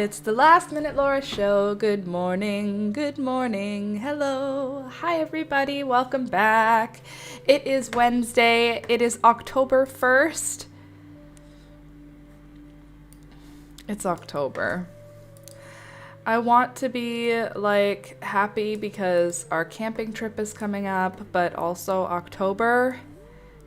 It's the Last Minute Laura Show. Good morning, hello, hi everybody, welcome back. It is Wednesday, it is October 1st. It's October. I want to be happy because our camping trip is coming up, but also October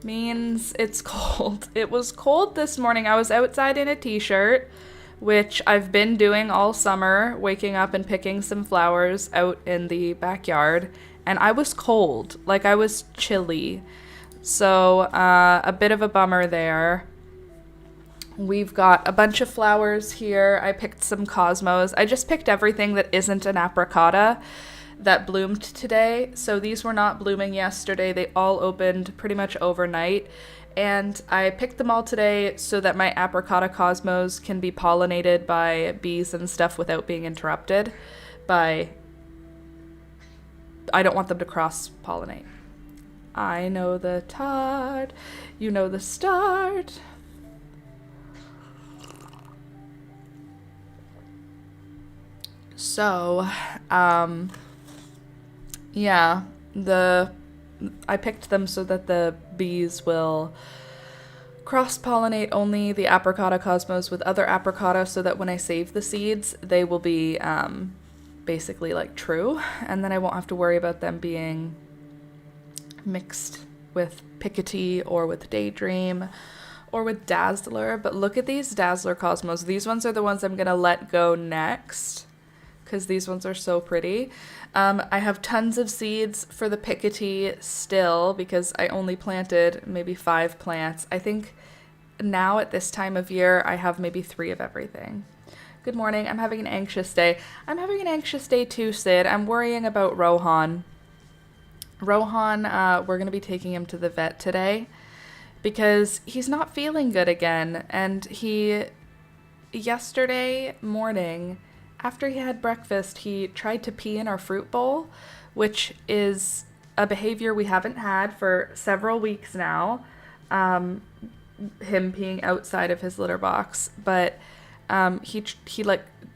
means it's cold. It was cold this morning. I was outside in a t-shirt, which I've been doing all summer, waking up and picking some flowers out in the backyard, and I was cold. I was chilly. So a bit of a bummer there. We've got a bunch of flowers here. I picked some cosmos. I just picked everything that isn't an apricota that bloomed today. So these were not blooming yesterday. They all opened pretty much overnight. And I picked them all today so that my apricota cosmos can be pollinated by bees and stuff without being interrupted by... I don't want them to cross-pollinate. I know the tart, you know the start. So, yeah, I picked them so that the bees will cross-pollinate only the apricota cosmos with other apricota so that when I save the seeds, they will be basically true, and then I won't have to worry about them being mixed with Picotee or with Daydream or with Dazzler. But look at these Dazzler cosmos. These ones are the ones I'm going to let go next because these ones are so pretty. I have tons of seeds for the Picotee still because I only planted maybe 5 plants. I think now at this time of year, I have maybe 3 of everything. Good morning. I'm having an anxious day. I'm having an anxious day too, Sid. I'm worrying about Rohan. Rohan, we're going to be taking him to the vet today because he's not feeling good again. And yesterday morning, after he had breakfast, he tried to pee in our fruit bowl, which is a behavior we haven't had for several weeks now, him peeing outside of his litter box. But he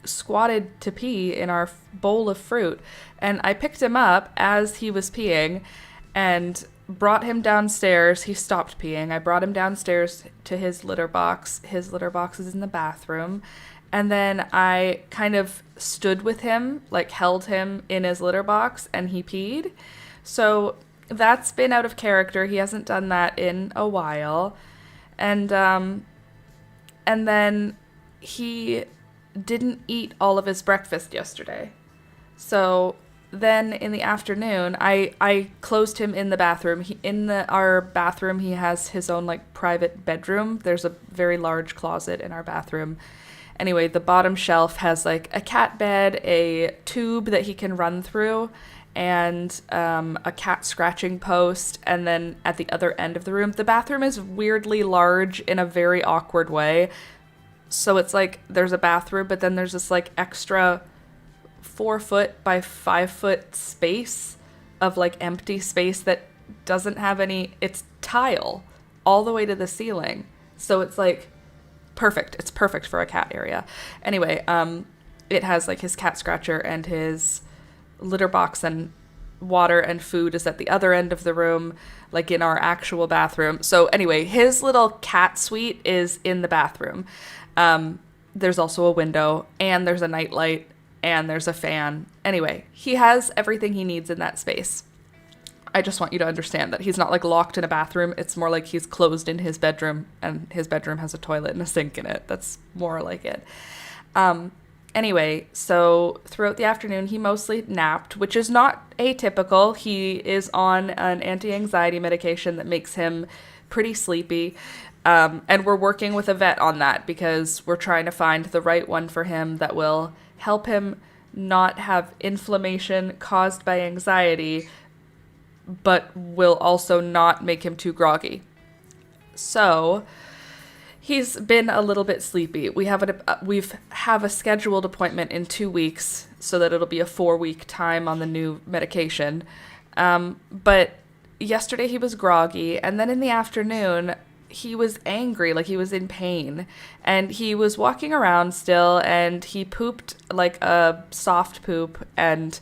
squatted to pee in our bowl of fruit, and I picked him up as he was peeing and brought him downstairs. He stopped peeing. I brought him downstairs to his litter box. His litter box is in the bathroom. And then I kind of stood with him, held him in his litter box, and he peed. So that's been out of character. He hasn't done that in a while. And then he didn't eat all of his breakfast yesterday. So then in the afternoon, I closed him in the bathroom. Our bathroom, he has his own private bedroom. There's a very large closet in our bathroom. Anyway, the bottom shelf has a cat bed, a tube that he can run through, and a cat scratching post. And then at the other end of the room, the bathroom is weirdly large in a very awkward way. So it's there's a bathroom, but then there's this extra 4-foot by 5-foot space of empty space that doesn't have it's tile all the way to the ceiling. So it's perfect. It's perfect for a cat area. Anyway, it has his cat scratcher and his litter box, and water and food is at the other end of the room, in our actual bathroom. So anyway, his little cat suite is in the bathroom. There's also a window, and there's a nightlight, and there's a fan. Anyway, he has everything he needs in that space. I just want you to understand that he's not locked in a bathroom. It's more he's closed in his bedroom, and his bedroom has a toilet and a sink in it. That's more like it. Anyway, so throughout the afternoon, he mostly napped, which is not atypical. He is on an anti-anxiety medication that makes him pretty sleepy. And we're working with a vet on that because we're trying to find the right one for him that will help him not have inflammation caused by anxiety, but will also not make him too groggy. So he's been a little bit sleepy. We have a scheduled appointment in 2 weeks so that it'll be a 4-week time on the new medication. But yesterday he was groggy, and then in the afternoon he was angry, like he was in pain, and he was walking around still, and he pooped like a soft poop, and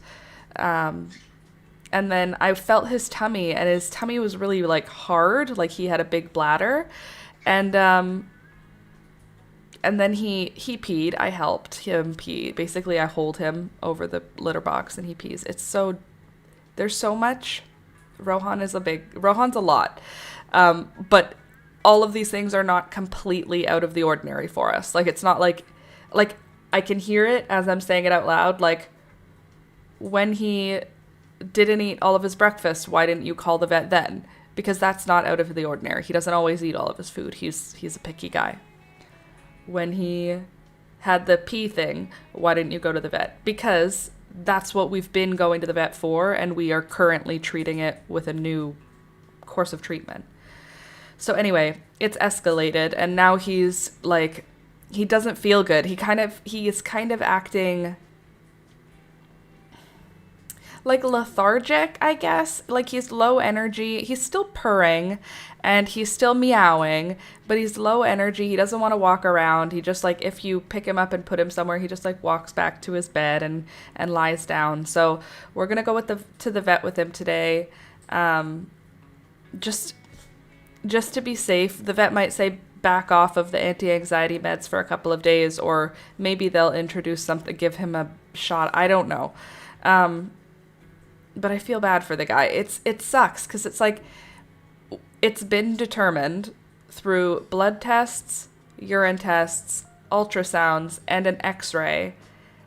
then I felt his tummy, and his tummy was really like hard, like he had a big bladder, and then he peed. I helped him pee. Basically, I hold him over the litter box and he pees. There's so much. Rohan's a lot. But all of these things are not completely out of the ordinary for us. Like, it's not like I can hear it as I'm saying it out loud. Like, when he didn't eat all of his breakfast, why didn't you call the vet then? Because that's not out of the ordinary. He doesn't always eat all of his food. He's a picky guy. When he had the pee thing, why didn't you go to the vet? Because that's what we've been going to the vet for, and we are currently treating it with a new course of treatment. So anyway, it's escalated, and now he's like, he doesn't feel good. He is kind of acting like lethargic, I guess. Like, he's low energy. He's still purring and he's still meowing, but he's low energy. He doesn't want to walk around. He just, like, if you pick him up and put him somewhere, he just like walks back to his bed and lies down. So we're gonna go to the vet with him today, just to be safe. The vet might say back off of the anti-anxiety meds for a couple of days, or maybe they'll introduce something, give him a shot. I don't know. But I feel bad for the guy. It sucks because it's like, it's been determined through blood tests, urine tests, ultrasounds, and an x-ray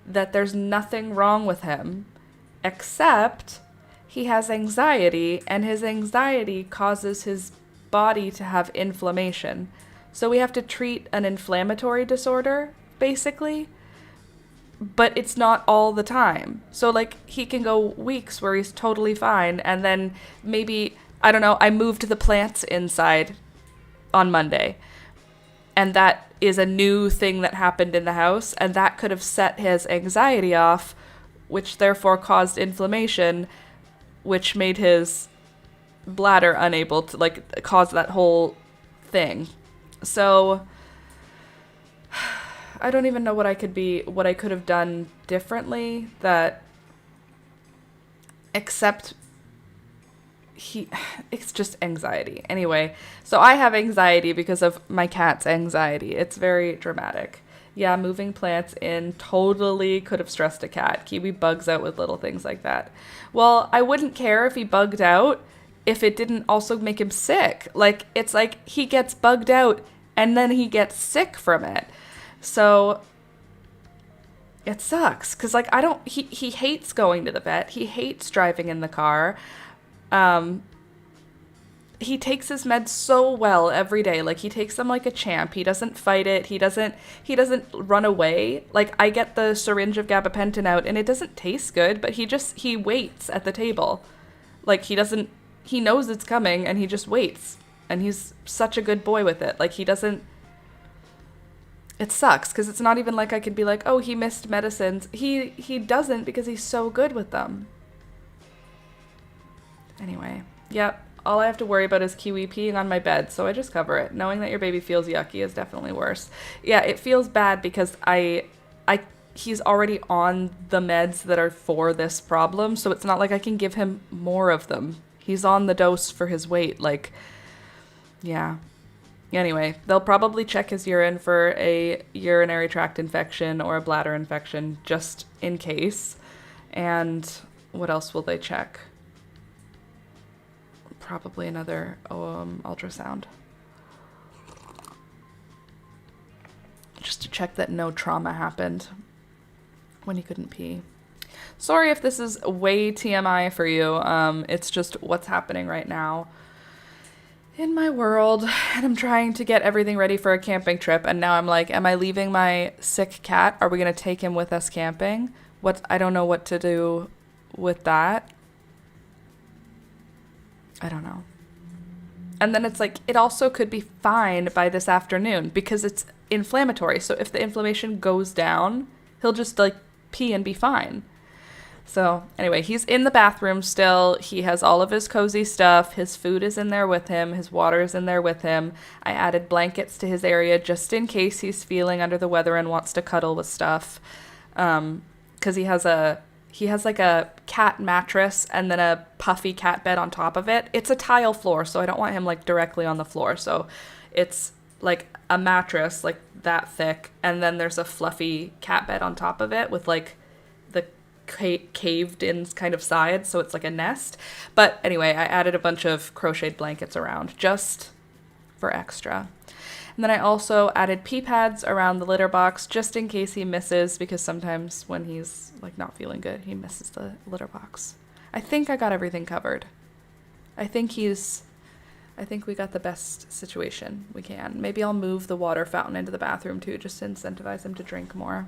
that there's nothing wrong with him, except he has anxiety, and his anxiety causes his body to have inflammation. So we have to treat an inflammatory disorder, basically. But it's not all the time. So, like, he can go weeks where he's totally fine, and then maybe, I don't know, I moved the plants inside on Monday, and that is a new thing that happened in the house, and that could have set his anxiety off, which therefore caused inflammation, which made his bladder unable to, like, cause that whole thing. So I don't even know what I could have done differently, except it's just anxiety. Anyway, so I have anxiety because of my cat's anxiety. It's very dramatic. Yeah, moving plants in totally could have stressed a cat. Kiwi bugs out with little things like that. Well, I wouldn't care if he bugged out if it didn't also make him sick. Like, it's like he gets bugged out and then he gets sick from it. So it sucks because, like, he hates going to the vet. He hates driving in the car. He takes his meds so well every day. Like, he takes them like a champ. He doesn't fight it. He doesn't run away. Like, I get the syringe of gabapentin out and it doesn't taste good, but he waits at the table. Like, he knows it's coming and he just waits. And he's such a good boy with it. Like, it sucks because it's not even like I could be like, oh, he missed medicines. He doesn't, because he's so good with them. Anyway, yep. All I have to worry about is Kiwi peeing on my bed, so I just cover it. Knowing that your baby feels yucky is definitely worse. Yeah, it feels bad because he's already on the meds that are for this problem, so it's not like I can give him more of them. He's on the dose for his weight, like, yeah. Anyway, they'll probably check his urine for a urinary tract infection or a bladder infection, just in case. And what else will they check? Probably another ultrasound. Just to check that no trauma happened when he couldn't pee. Sorry if this is way TMI for you. It's just what's happening right now in my world, and I'm trying to get everything ready for a camping trip, and now I'm like, am I leaving my sick cat? Are we going to take him with us camping? I don't know what to do with that. I don't know. And then it's like, it also could be fine by this afternoon because it's inflammatory. So if the inflammation goes down, he'll just like pee and be fine. So anyway, he's in the bathroom still. He has all of his cozy stuff. His food is in there with him. His water is in there with him. I added blankets to his area just in case he's feeling under the weather and wants to cuddle with stuff. 'Cause he has like a cat mattress and then a puffy cat bed on top of it. It's a tile floor, so I don't want him like directly on the floor. So it's like a mattress like that thick, and then there's a fluffy cat bed on top of it with like the caved in kind of sides, so it's like a nest. But anyway, I added a bunch of crocheted blankets around just for extra. And then I also added pee pads around the litter box just in case he misses, because sometimes when he's like not feeling good, he misses the litter box. I think I got everything covered. I think we got the best situation we can. Maybe I'll move the water fountain into the bathroom too, just to incentivize him to drink more.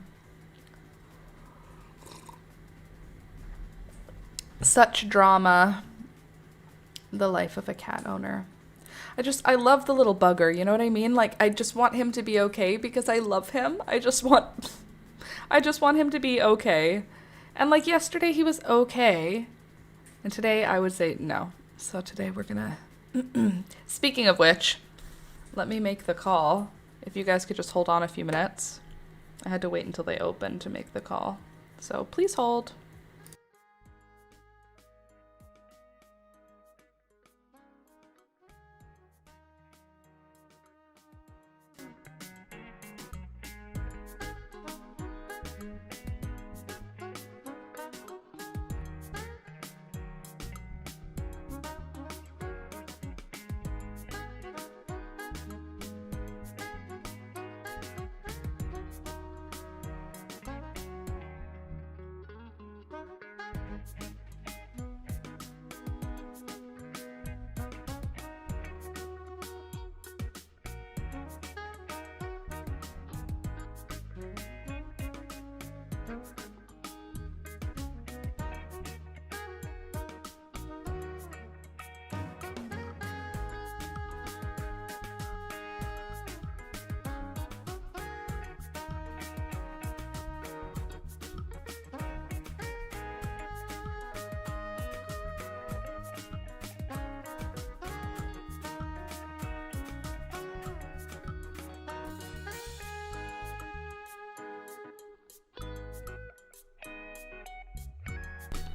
Such drama. The life of a cat owner. I love the little bugger, you know what I mean? Like, I just want him to be okay because I love him. I just want him to be okay. And like yesterday he was okay. And today I would say no. So today we're gonna, speaking of which, let me make the call. If you guys could just hold on a few minutes. I had to wait until they opened to make the call. So please hold.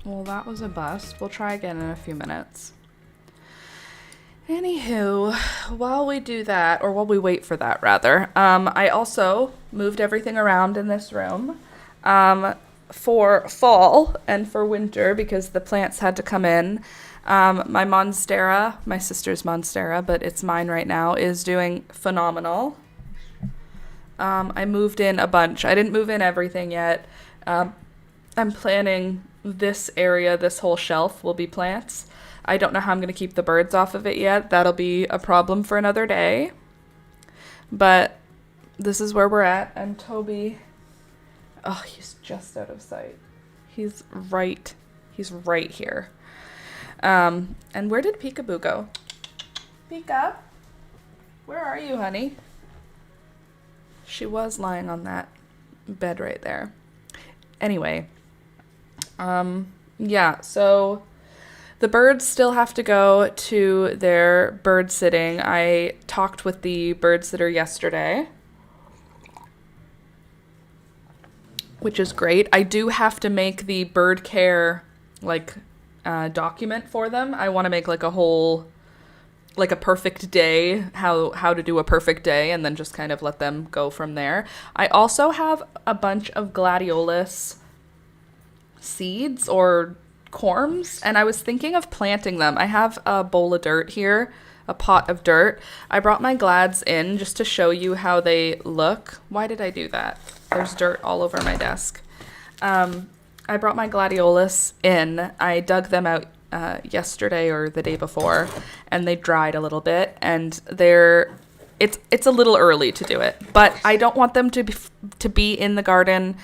Well, that was a bust. We'll try again in a few minutes. Anywho, while we do that, or while we wait for that, rather, I also moved everything around in this room for fall and for winter because the plants had to come in. My Monstera, my sister's Monstera, but it's mine right now, is doing phenomenal. I moved in a bunch. I didn't move in everything yet. I'm planning this area, this whole shelf will be plants. I don't know how I'm going to keep the birds off of it yet. That'll be a problem for another day. But this is where we're at. And Toby, oh, he's just out of sight. He's right here. And where did Peekaboo go? Pika, where are you, honey? She was lying on that bed right there. Anyway, yeah, so the birds still have to go to their bird sitting. I talked with the bird sitter yesterday, which is great. I do have to make the bird care, document for them. I want to make like a whole, like a perfect day, how to do a perfect day, and then just kind of let them go from there. I also have a bunch of gladiolus seeds or corms, and I was thinking of planting them. I have a bowl of dirt here, a pot of dirt. I brought my glads in just to show you how they look. Why did I do that? There's dirt all over my desk. I brought my gladiolus in. I dug them out yesterday or the day before, and they dried a little bit, and it's a little early to do it, but I don't want them to be in the garden.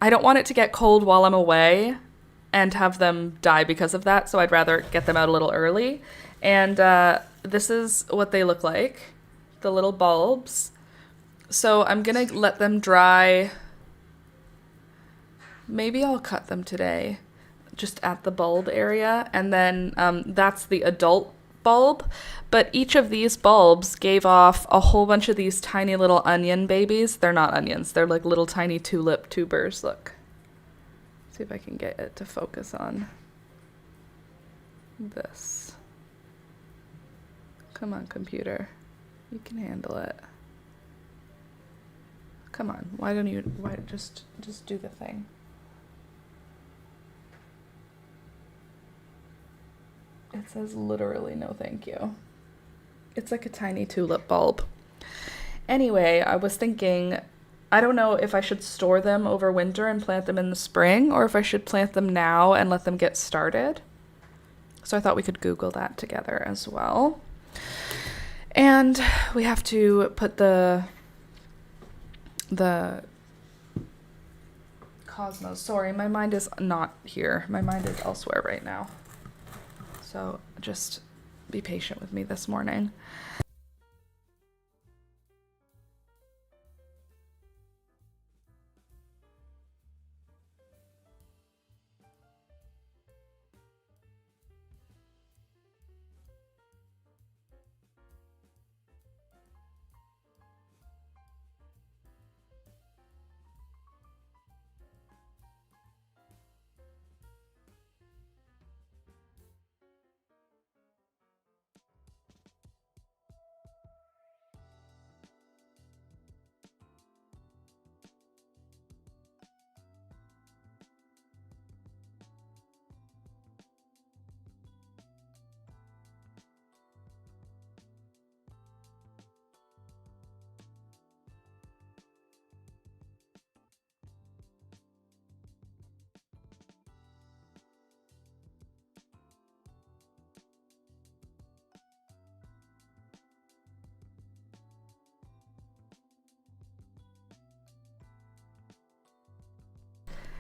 I don't want it to get cold while I'm away and have them die because of that, so I'd rather get them out a little early. And this is what they look like, the little bulbs. So I'm gonna let them dry maybe I'll cut them today, just at the bulb area, and then that's the adult bulb. But each of these bulbs gave off a whole bunch of these tiny little onion babies. They're not onions, they're like little tiny tulip tubers. Look. See if I can get it to focus on this. Come on, computer. You can handle it. Come on. Why just do the thing? It says literally no thank you. It's like a tiny tulip bulb. Anyway, I was thinking, I don't know if I should store them over winter and plant them in the spring, or if I should plant them now and let them get started. So I thought we could Google that together as well. And we have to put the cosmos. Sorry, my mind is not here. My mind is elsewhere right now. So just be patient with me this morning.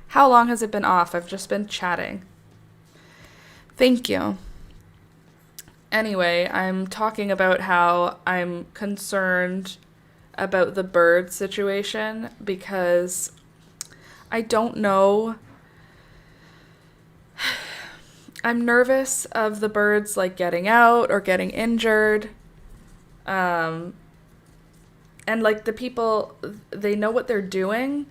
How long has it been off? I've just been chatting. Thank you. Anyway, I'm talking about how I'm concerned about the bird situation because I don't know. I'm nervous of the birds like getting out or getting injured. And like the people, they know what they're doing.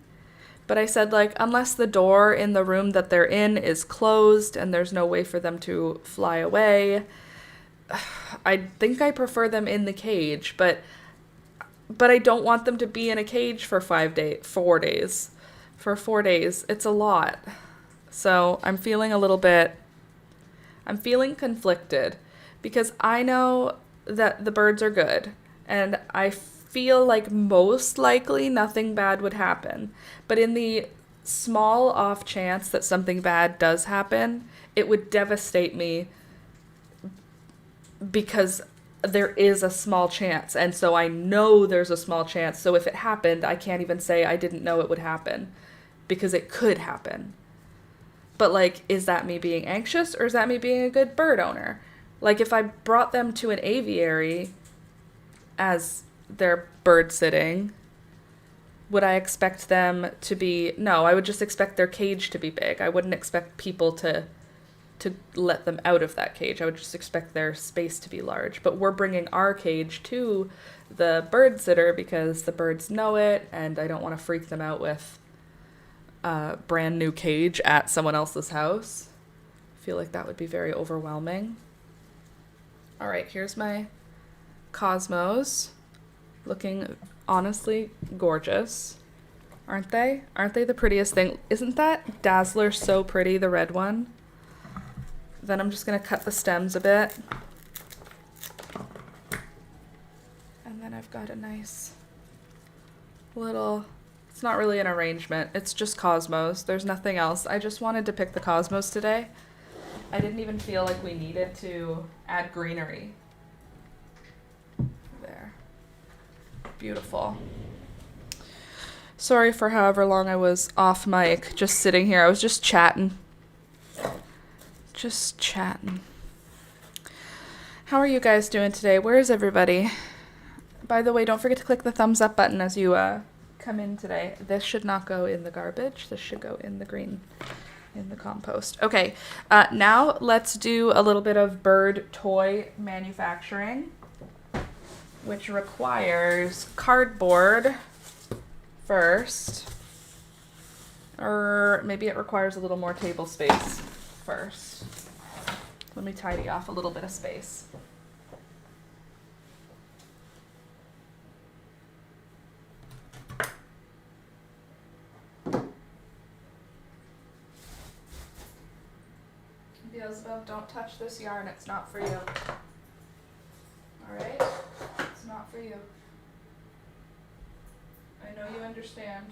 But I said, like, unless the door in the room that they're in is closed and there's no way for them to fly away, I think I prefer them in the cage. But I don't want them to be in a cage for 4 days. For 4 days, it's a lot. So I'm feeling conflicted because I know that the birds are good and I feel like most likely nothing bad would happen. But in the small off chance that something bad does happen, it would devastate me because there is a small chance. And so I know there's a small chance. So if it happened, I can't even say I didn't know it would happen because it could happen. But like, is that me being anxious or is that me being a good bird owner? Like if I brought them to an aviary as their bird sitting, would I expect them to be... No, I would just expect their cage to be big. I wouldn't expect people to let them out of that cage. I would just expect their space to be large. But we're bringing our cage to the bird sitter because the birds know it, and I don't want to freak them out with a brand new cage at someone else's house. I feel like that would be very overwhelming. All right, here's my cosmos. Looking honestly gorgeous. Aren't they? Aren't they the prettiest thing? Isn't that Dazzler so pretty, the red one? Then I'm just going to cut the stems a bit. And then I've got a nice little... It's not really an arrangement. It's just cosmos. There's nothing else. I just wanted to pick the cosmos today. I didn't even feel like we needed to add greenery. There. Beautiful. Sorry for however long I was off mic, just sitting here. I was just chatting. Just chatting. How are you guys doing today? Where is everybody? By the way, don't forget to click the thumbs up button as you come in today. This should not go in the garbage. This should go in the green, in the compost. Okay, now let's do a little bit of bird toy manufacturing, which requires cardboard first. Or maybe it requires a little more table space first. Let me tidy off a little bit of space. Beelzebub, don't touch this yarn. It's not for you. Alright? It's not for you. I know you understand.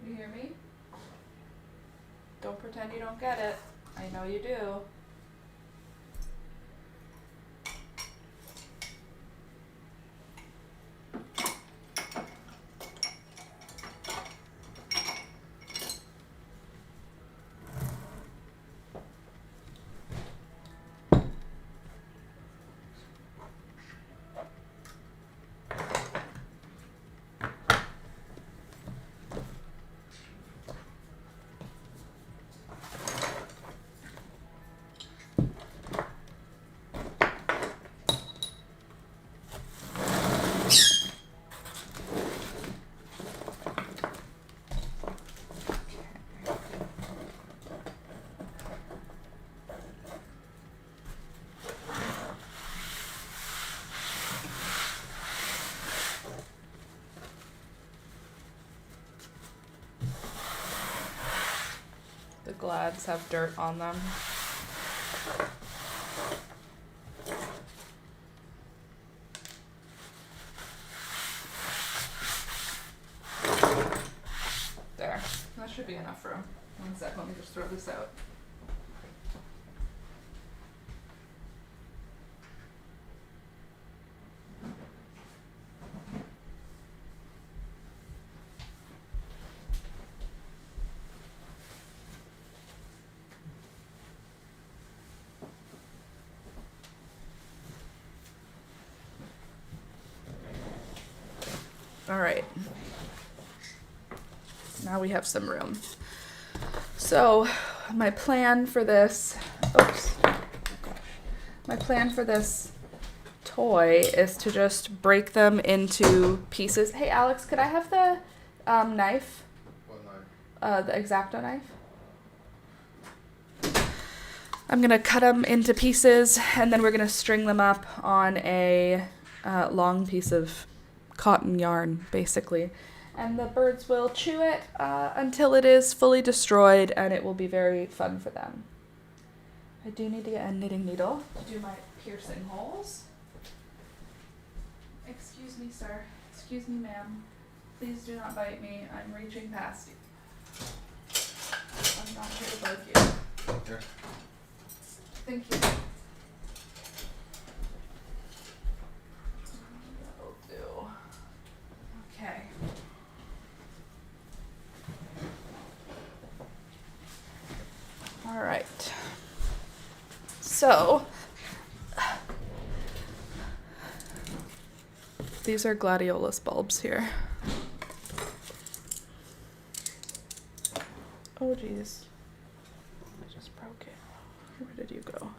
You hear me? Don't pretend you don't get it. I know you do. The glads have dirt on them. There. That should be enough room. One sec, let me just throw this out. All right, now we have some room. So my plan for this, my plan for this toy is to just break them into pieces. Hey Alex, could I have the knife? What knife? The X-Acto knife. I'm gonna cut them into pieces and then we're gonna string them up on a long piece of cotton yarn, basically, and the birds will chew it until it is fully destroyed, and it will be very fun for them. I do need to get a knitting needle to do my piercing holes. Excuse me, sir. Excuse me, ma'am. Please do not bite me. I'm reaching past you. I'm not here to bug you. Here. Thank you. That'll do. Okay. All right. So, these are gladiolus bulbs here. Oh geez. I just broke it. Where did you go?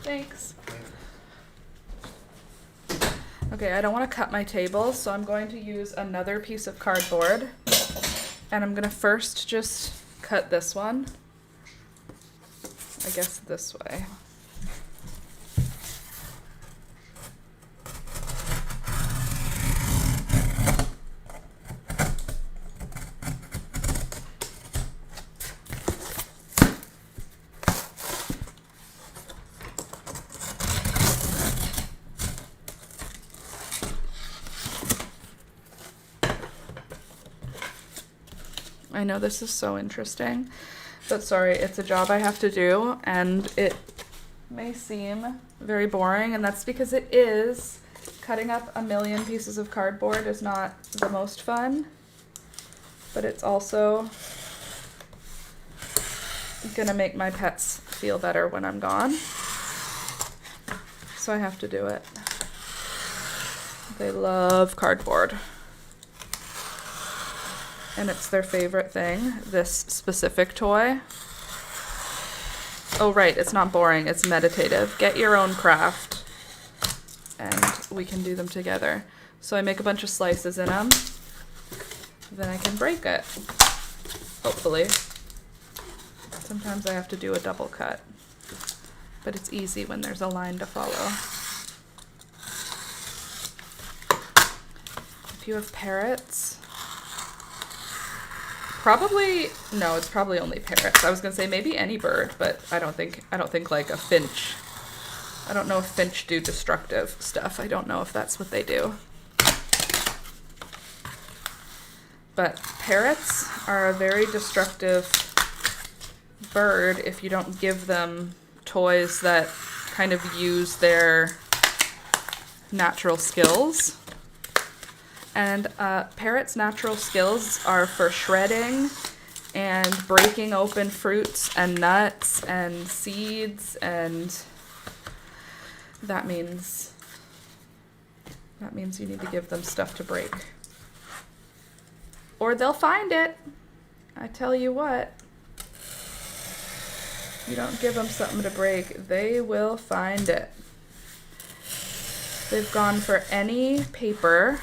Thanks. Okay, I don't want to cut my table, so I'm going to use another piece of cardboard. And I'm going to first just cut this one. I guess this way. I know this is so interesting, but sorry, it's a job I have to do, and it may seem very boring, and that's because it is cutting up a million pieces of cardboard is not the most fun, but it's also gonna make my pets feel better when I'm gone. So I have to do it. They love cardboard. And it's their favorite thing, this specific toy. Oh right, it's not boring, it's meditative. Get your own craft and we can do them together. So I make a bunch of slices in them, then I can break it, hopefully. Sometimes I have to do a double cut, but it's easy when there's a line to follow. If you have parrots, probably, no, it's probably only parrots. I was gonna say maybe any bird, but I don't think like a finch. I don't know if finch do destructive stuff. I don't know if that's what they do. But parrots are a very destructive bird if you don't give them toys that kind of use their natural skills. And parrots' natural skills are for shredding and breaking open fruits and nuts and seeds, and that means you need to give them stuff to break. Or they'll find it. I tell you what. You don't give them something to break, they will find it. They've gone for any paper.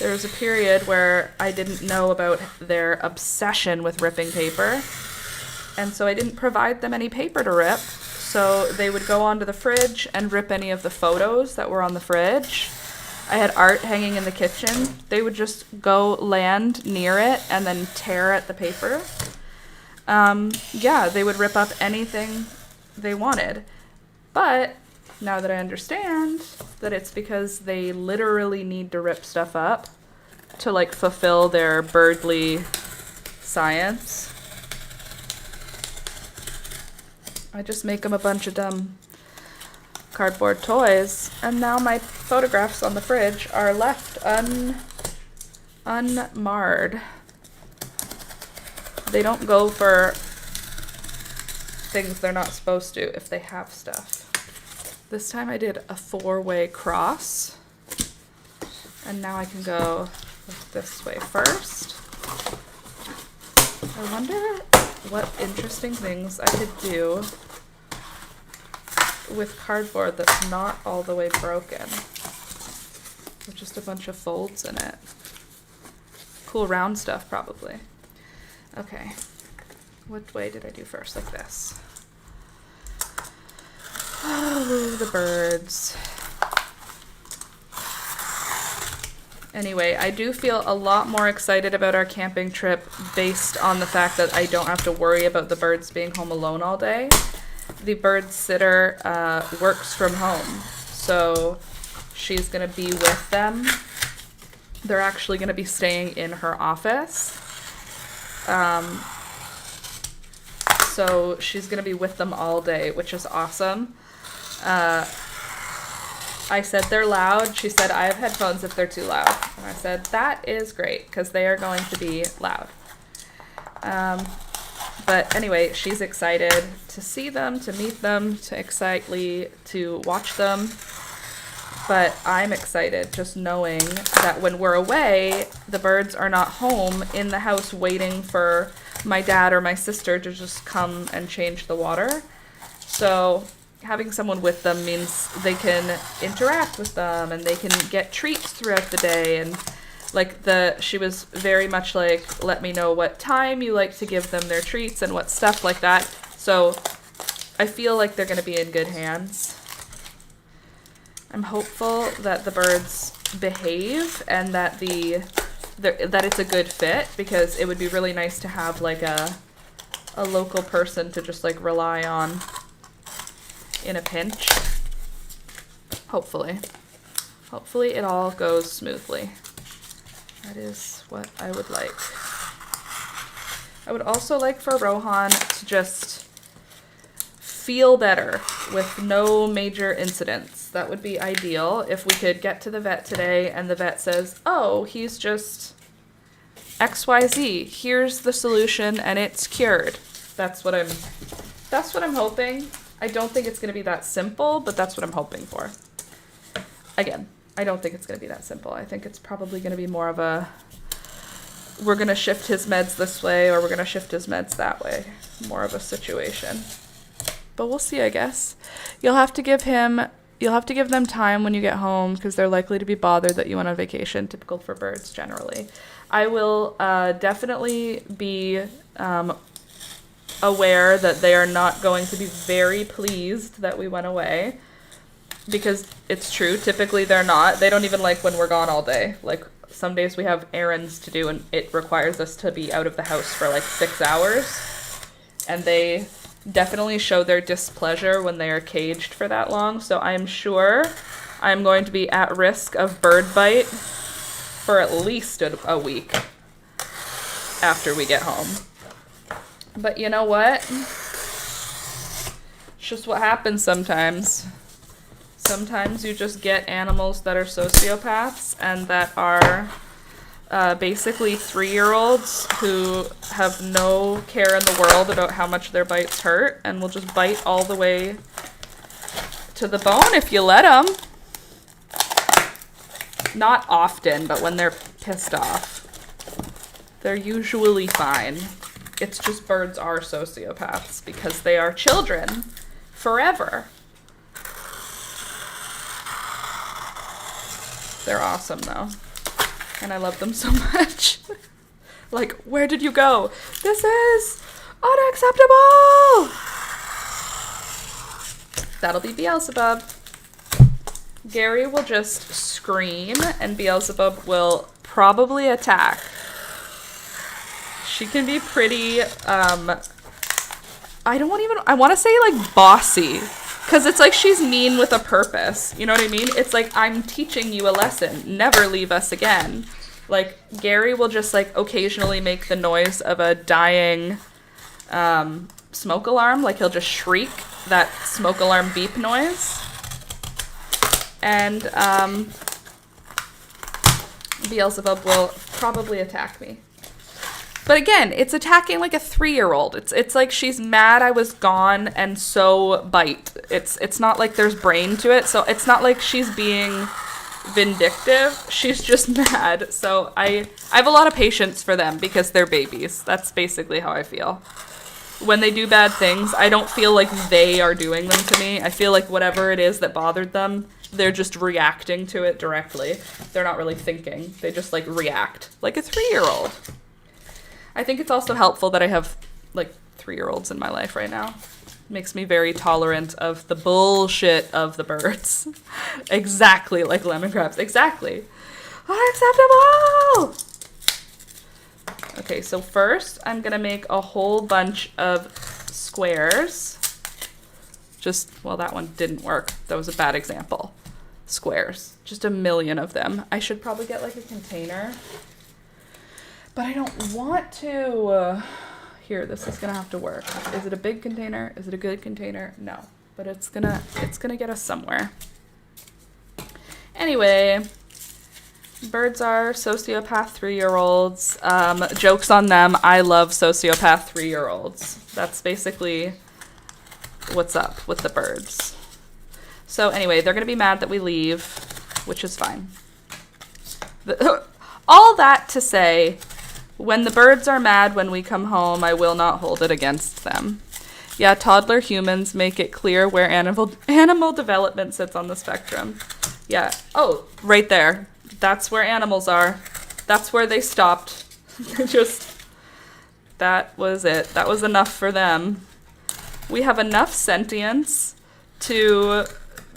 There was a period where I didn't know about their obsession with ripping paper, and so I didn't provide them any paper to rip, so they would go onto the fridge and rip any of the photos that were on the fridge. I had art hanging in the kitchen. They would just go land near it and then tear at the paper. Yeah, they would rip up anything they wanted, but now that I understand that it's because they literally need to rip stuff up to like fulfill their birdly science, I just make them a bunch of dumb cardboard toys, and now my photographs on the fridge are left unmarred. They don't go for things they're not supposed to if they have stuff. This time I did a 4-way cross, and now I can go this way first. I wonder what interesting things I could do with cardboard that's not all the way broken, with just a bunch of folds in it. Cool round stuff, probably. Okay, what way did I do first? Like this. Oh, the birds. Anyway, I do feel a lot more excited about our camping trip based on the fact that I don't have to worry about the birds being home alone all day. The bird sitter works from home, so she's going to be with them. They're actually going to be staying in her office. So she's going to be with them all day, which is awesome. I said they're loud. She said, I have headphones if they're too loud. And I said, that is great, because they are going to be loud. But anyway, she's excited to see them, to meet them, to watch them. But I'm excited just knowing that when we're away, the birds are not home in the house waiting for my dad or my sister to just come and change the water. So having someone with them means they can interact with them and they can get treats throughout the day. And she was very much like, let me know what time you like to give them their treats and what stuff like that. So I feel like they're going to be in good hands. I'm hopeful that the birds behave and that that it's a good fit, because it would be really nice to have like a local person to just like rely on in a pinch. Hopefully it all goes smoothly. That is what I would like. I would also like for Rohan to just feel better with no major incidents. Yes, that would be ideal if we could get to the vet today and the vet says, oh, he's just XYZ. Here's the solution and it's cured. That's what I'm hoping. I don't think it's going to be that simple, but that's what I'm hoping for. Again, I don't think it's going to be that simple. I think it's probably going to be more of a, we're going to shift his meds this way or we're going to shift his meds that way. More of a situation. But we'll see, I guess. You'll have to give them time when you get home because they're likely to be bothered that you went on vacation, typical for birds generally. I will definitely be aware that they are not going to be very pleased that we went away because it's true. Typically they're not. They don't even like when we're gone all day. Like some days we have errands to do and it requires us to be out of the house for like 6 hours. And they definitely show their displeasure when they are caged for that long. So I'm sure I'm going to be at risk of bird bite for at least a week after we get home. But you know what? It's just what happens sometimes. Sometimes you just get animals that are sociopaths and that are basically 3-year-olds who have no care in the world about how much their bites hurt and will just bite all the way to the bone if you let them. Not often, but when they're pissed off, they're usually fine. It's just birds are sociopaths because they are children forever. They're awesome though. And I love them so much. Like, where did you go? This is unacceptable! That'll be Beelzebub. Gary will just scream and Beelzebub will probably attack. She can be pretty, I want to say like bossy. Because it's like she's mean with a purpose. You know what I mean? It's like, I'm teaching you a lesson. Never leave us again. Like, Gary will just like occasionally make the noise of a dying smoke alarm. Like, he'll just shriek that smoke alarm beep noise. And Beelzebub will probably attack me. But again, it's attacking like a 3-year-old. It's like she's mad I was gone and so bite. It's not like there's brain to it. So it's not like she's being vindictive. She's just mad. So I have a lot of patience for them because they're babies. That's basically how I feel. When they do bad things, I don't feel like they are doing them to me. I feel like whatever it is that bothered them, they're just reacting to it directly. They're not really thinking. They just like react like a 3-year-old. I think it's also helpful that I have like 3-year-olds in my life right now. Makes me very tolerant of the bullshit of the birds. Exactly like lemon crabs. Exactly. Unacceptable! Okay, so first I'm gonna make a whole bunch of squares. Well, that one didn't work. That was a bad example. Squares. Just a million of them. I should probably get like a container. But I don't want to. Here, this is gonna have to work. Is it a big container? Is it a good container? No, but it's gonna get us somewhere. Anyway, birds are sociopath 3-year-olds. Jokes on them. I love sociopath 3-year-olds. That's basically what's up with the birds. So anyway, they're gonna be mad that we leave, which is fine. All that to say, when the birds are mad when we come home, I will not hold it against them. Yeah, toddler humans make it clear where animal development sits on the spectrum. Yeah. Oh, right there. That's where animals are. That's where they stopped. That was it. That was enough for them. We have enough sentience to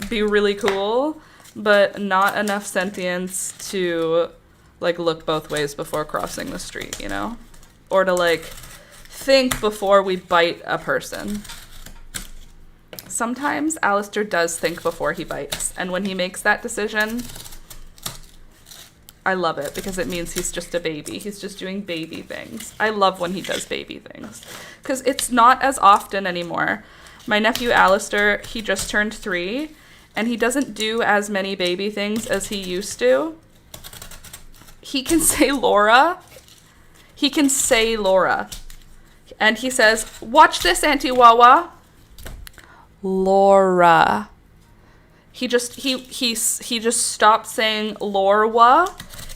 be really cool, but not enough sentience to like look both ways before crossing the street, you know? Or to like think before we bite a person. Sometimes Alistair does think before he bites, and when he makes that decision, I love it because it means he's just a baby. He's just doing baby things. I love when he does baby things because it's not as often anymore. My nephew Alistair, he just turned 3, and he doesn't do as many baby things as he used to. He can say Laura. He can say Laura. And he says, "Watch this, Auntie Wawa." Laura. He just stopped saying Laura.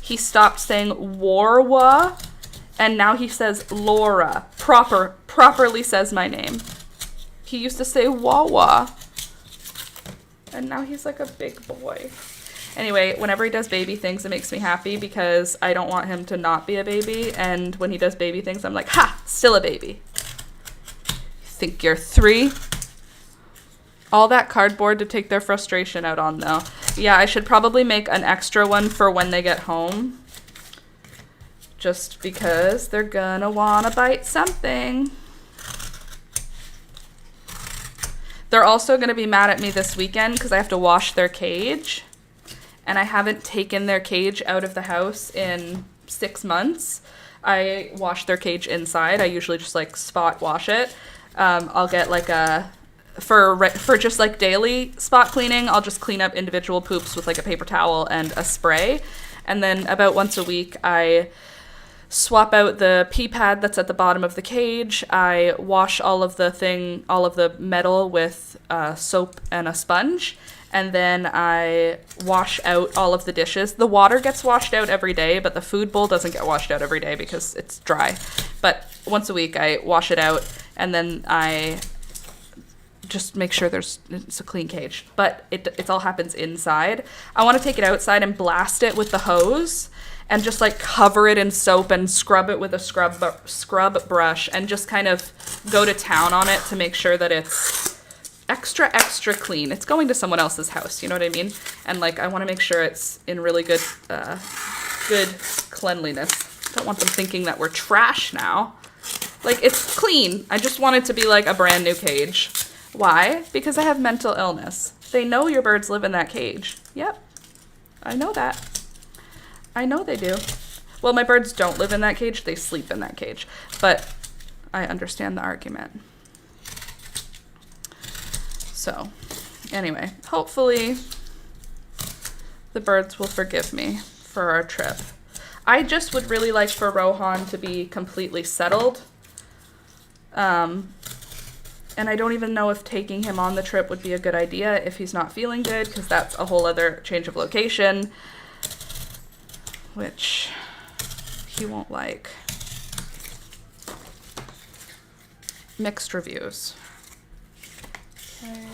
He stopped saying Warwa, and now he says Laura. Properly says my name. He used to say Wawa, and now he's like a big boy. Anyway, whenever he does baby things, it makes me happy because I don't want him to not be a baby, and when he does baby things, I'm like, ha, still a baby. You think you're 3? All that cardboard to take their frustration out on, though. Yeah, I should probably make an extra one for when they get home. Just because they're gonna wanna bite something. They're also gonna be mad at me this weekend because I have to wash their cage. And I haven't taken their cage out of the house in 6 months. I wash their cage inside. I usually just like spot wash it. I'll get like a... For just like daily spot cleaning, I'll just clean up individual poops with like a paper towel and a spray. And then about once a week, I swap out the pee pad that's at the bottom of the cage. I wash all of the metal with soap and a sponge. And then I wash out all of the dishes. The water gets washed out every day, but the food bowl doesn't get washed out every day because it's dry. But once a week, I wash it out, and then I just make sure it's a clean cage. But it all happens inside. I want to take it outside and blast it with the hose and just like cover it in soap and scrub it with a scrub brush and just kind of go to town on it to make sure that it's extra clean. It's going to someone else's house, you know what I mean? And like I want to make sure it's in really good cleanliness. I don't want them thinking that we're trash now. Like, it's clean. I just want it to be like a brand new cage. Why? Because I have mental illness. They know your birds live in that cage. Yep. I know that. I know they do. Well, my birds don't live in that cage. They sleep in that cage. But I understand the argument. So, anyway, hopefully the birds will forgive me for our trip. I just would really like for Rohan to be completely settled. And I don't even know if taking him on the trip would be a good idea if he's not feeling good, because that's a whole other change of location, which he won't like. Mixed reviews. Okay,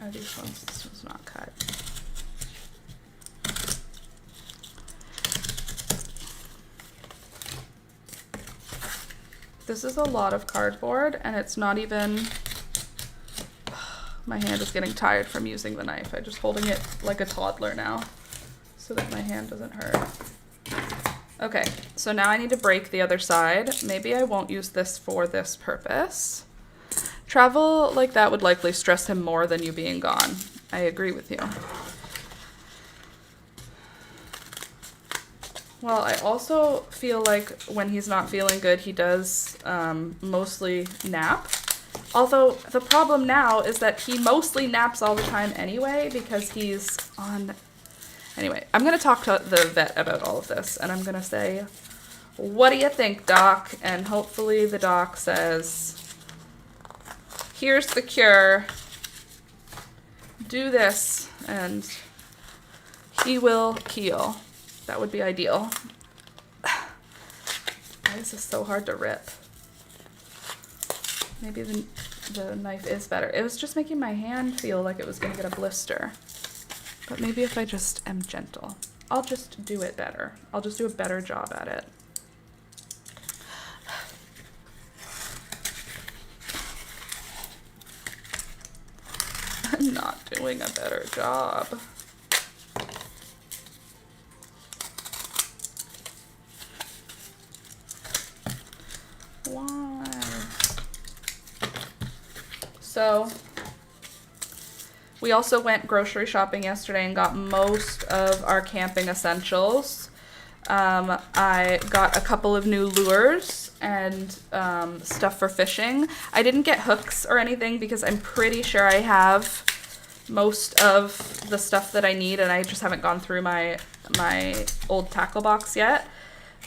are these ones? This was not cut. This is a lot of cardboard, and it's not even... My hand is getting tired from using the knife. I'm just holding it like a toddler now so that my hand doesn't hurt. Okay, so now I need to break the other side. Maybe I won't use this for this purpose. Travel like that would likely stress him more than you being gone. I agree with you. Well, I also feel like when he's not feeling good, he does mostly nap. Although the problem now is that he mostly naps all the time anyway because he's on... Anyway, I'm going to talk to the vet about all of this, and I'm going to say, what do you think, doc? And hopefully the doc says, here's the cure. Do this, and he will heal. That would be ideal. Why is this so hard to rip? Maybe the knife is better. It was just making my hand feel like it was going to get a blister. But maybe if I just am gentle, I'll just do it better. I'll just do a better job at it. I'm not doing a better job. Why? So, we also went grocery shopping yesterday and got most of our camping essentials. I got a couple of new lures and stuff for fishing. I didn't get hooks or anything because I'm pretty sure I have most of the stuff that I need, and I just haven't gone through my old tackle box yet.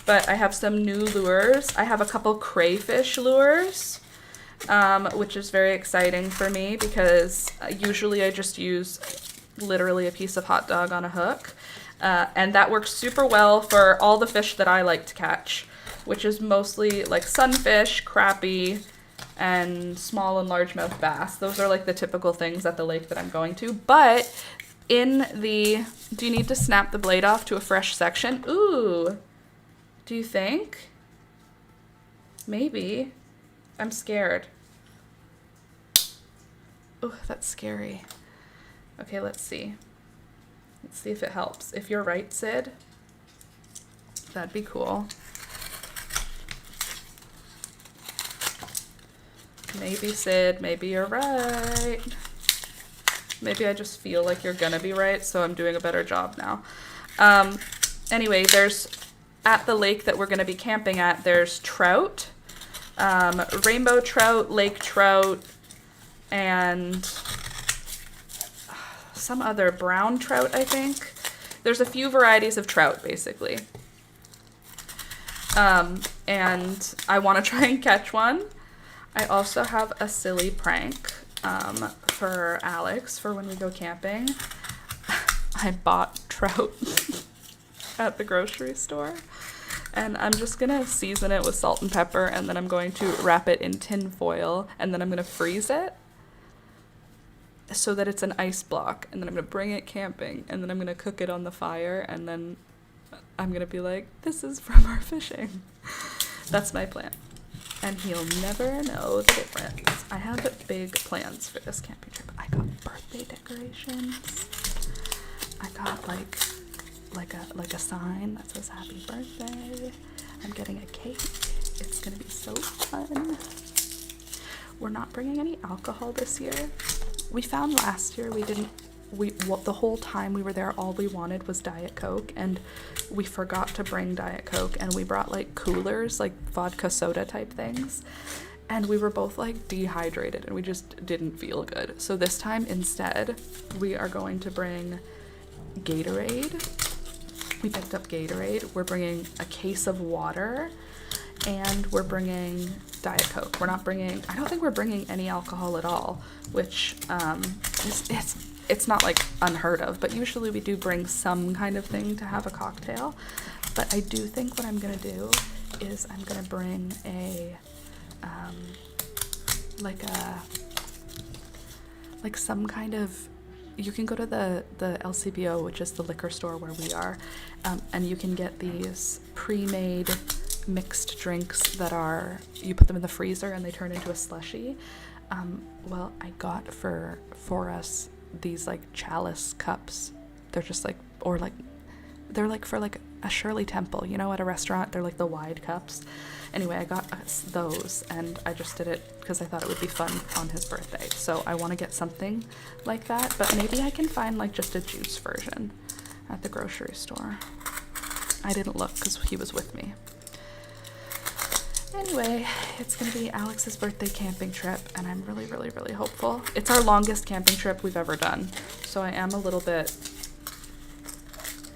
But I have some new lures. I have a couple crayfish lures, which is very exciting for me because usually I just use literally a piece of hot dog on a hook. And that works super well for all the fish that I like to catch, which is mostly like sunfish, crappie, and small and largemouth bass. Those are like the typical things at the lake that I'm going to. But in the, do you need to snap the blade off to a fresh section? Ooh, do you think? Maybe. I'm scared. Ooh, that's scary. Okay, let's see. Let's see if it helps. If you're right, Sid, that'd be cool. Maybe, Sid, maybe you're right. Maybe I just feel like you're gonna be right, so I'm doing a better job now. Anyway, there's, at the lake that we're gonna be camping at, there's trout, rainbow trout, lake trout, and some other brown trout, I think. There's a few varieties of trout, basically. And I want to try and catch one. I also have a silly prank for Alex for when we go camping. I bought trout at the grocery store, and I'm just gonna season it with salt and pepper, and then I'm going to wrap it in tin foil, and then I'm gonna freeze it so that it's an ice block, and then I'm gonna bring it camping, and then I'm gonna cook it on the fire, and then I'm gonna be like, this is from our fishing. That's my plan. And he'll never know the difference. I have big plans for this camping trip. I got birthday decorations. I got like a sign that says happy birthday. I'm getting a cake. It's gonna be so fun. We're not bringing any alcohol this year. We found last year the whole time we were there, all we wanted was Diet Coke, and we forgot to bring Diet Coke, and we brought like coolers, like vodka soda type things, and we were both like dehydrated, and we just didn't feel good. So this time instead, we are going to bring Gatorade. We picked up Gatorade. We're bringing a case of water, and we're bringing Diet Coke. I don't think we're bringing any alcohol at all, which it's not like unheard of, but usually we do bring some kind of thing to have a cocktail. But I do think what I'm gonna do is I'm gonna bring some kind of, you can go to the LCBO, which is the liquor store where we are, and you can get these pre-made mixed drinks that are, you put them in the freezer and they turn into a slushie. Well, I got for us these like chalice cups. They're just like, or like, they're like for like a Shirley Temple, you know, at a restaurant, they're like the wide cups. Anyway, I got us those, and I just did it because I thought it would be fun on his birthday. So I want to get something like that, but maybe I can find like just a juice version at the grocery store. I didn't look because he was with me. Anyway, it's gonna be Alex's birthday camping trip, and I'm really, really, really hopeful. It's our longest camping trip we've ever done, so I am a little bit,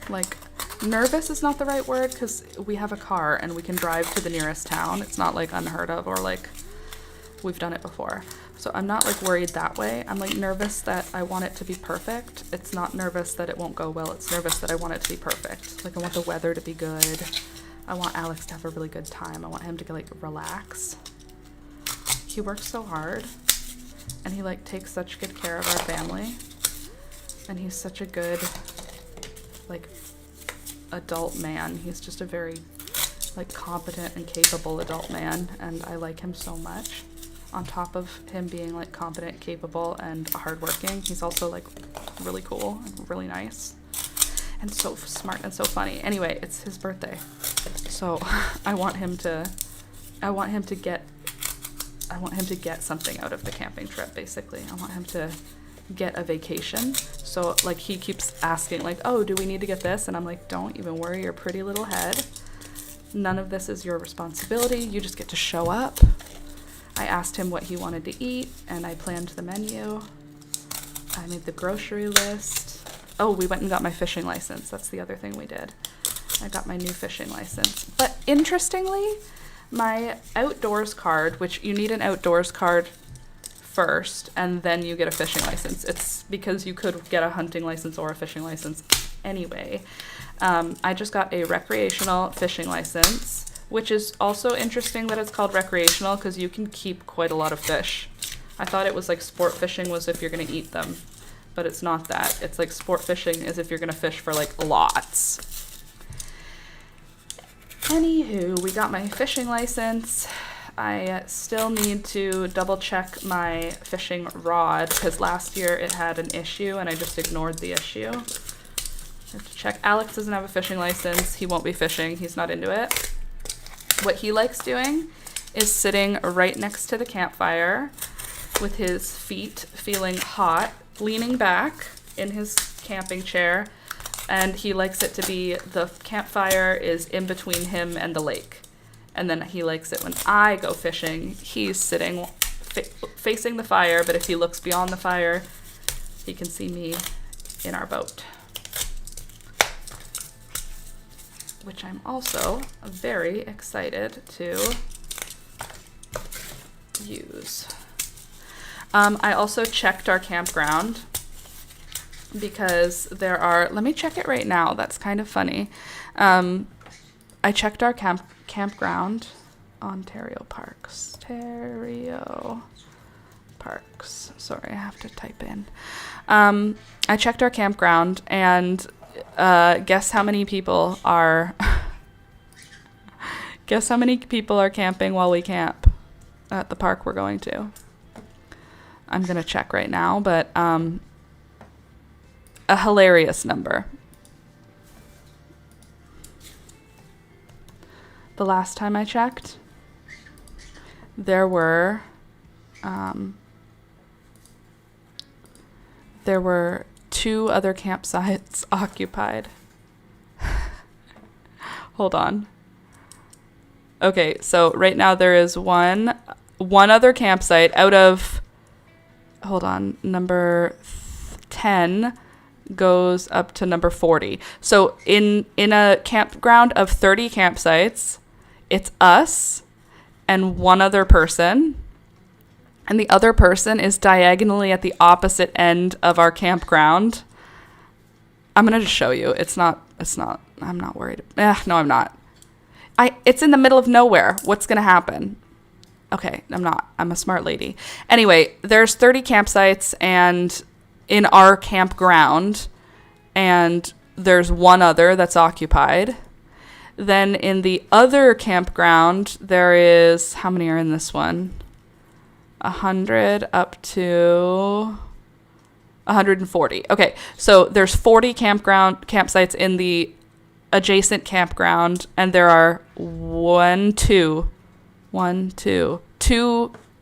like, nervous is not the right word, because we have a car and we can drive to the nearest town. It's not, like, unheard of, or, like, we've done it before. So I'm not, like, worried that way. I'm, like, nervous that I want it to be perfect. It's not nervous that it won't go well. It's nervous that I want it to be perfect. Like, I want the weather to be good. I want Alex to have a really good time. I want him to like relax. He works so hard, and he like takes such good care of our family, and he's such a good like adult man. He's just a very like competent and capable adult man, and I like him so much. On top of him being like competent, capable, and hardworking, he's also like really cool and really nice. And so smart and so funny. Anyway, it's his birthday, so I want him to get something out of the camping trip. Basically, I want him to get a vacation. So like he keeps asking like, oh, do we need to get this? And I'm like, don't even worry your pretty little head. None of this is your responsibility. You just get to show up. I asked him what he wanted to eat, and I planned the menu. I made the grocery list. Oh, we went and got my fishing license. That's the other thing we did. I got my new fishing license. But interestingly, my outdoors card, which you need an outdoors card first, and then you get a fishing license. It's because you could get a hunting license or a fishing license anyway. I just got a recreational fishing license, which is also interesting that it's called recreational because you can keep quite a lot of fish. I thought it was like sport fishing was if you're going to eat them, but it's not that. It's like sport fishing is if you're going to fish for like lots. Anywho, we got my fishing license. I still need to double check my fishing rod because last year it had an issue and I just ignored the issue. I have to check. Alex doesn't have a fishing license. He won't be fishing. He's not into it. What he likes doing is sitting right next to the campfire with his feet feeling hot, leaning back in his camping chair, and he likes it to be the campfire is in between him and the lake. And then he likes it when I go fishing, he's sitting facing the fire, but if he looks beyond the fire, he can see me in our boat. Which I'm also very excited to use. I also checked our campground because there are, let me check it right now. That's kind of funny. I checked our campground, Ontario Parks. Sorry, I have to type in. I checked our campground and guess how many people are camping while we camp at the park we're going to. I'm going to check right now, but a hilarious number. The last time I checked, there were 2 other campsites occupied. Hold on. Okay, so right now there is one other campsite out of, hold on, number 10 goes up to number 40. So in a campground of 30 campsites, it's us and one other person. And the other person is diagonally at the opposite end of our campground. I'm going to just show you. It's not, I'm not worried. No, I'm not. It's in the middle of nowhere. What's going to happen? Okay, I'm not. I'm a smart lady. Anyway, there's 30 campsites and in our campground, and there's one other that's occupied. Then in the other campground, there is, how many are in this one? 100 up to 140. Okay, so there's 40 campsites in the adjacent campground, and there are two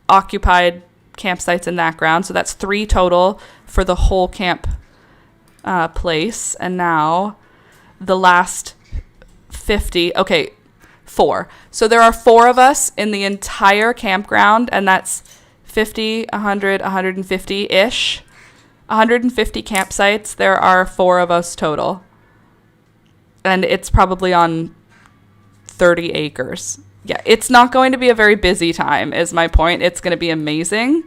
occupied campsites in that ground. So that's 3 total for the whole camp place. And now the last 50, okay, 4. So there are 4 of us in the entire campground, and that's 50, 100, 150-ish. 150 campsites. There are 4 of us total. And it's probably on 30 acres. Yeah, it's not going to be a very busy time, is my point. It's going to be amazing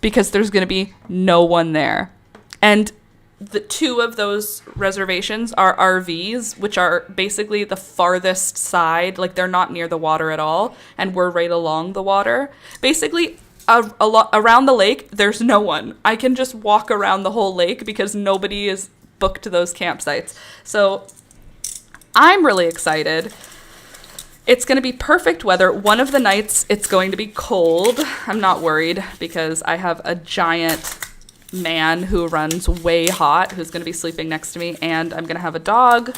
because there's going to be no one there. And the 2 of those reservations are RVs, which are basically the farthest side. Like, they're not near the water at all, and we're right along the water. Basically, around the lake, there's no one. I can just walk around the whole lake because nobody is booked to those campsites. So I'm really excited. It's going to be perfect weather. One of the nights, it's going to be cold. I'm not worried because I have a giant man who runs way hot who's going to be sleeping next to me, and I'm going to have a dog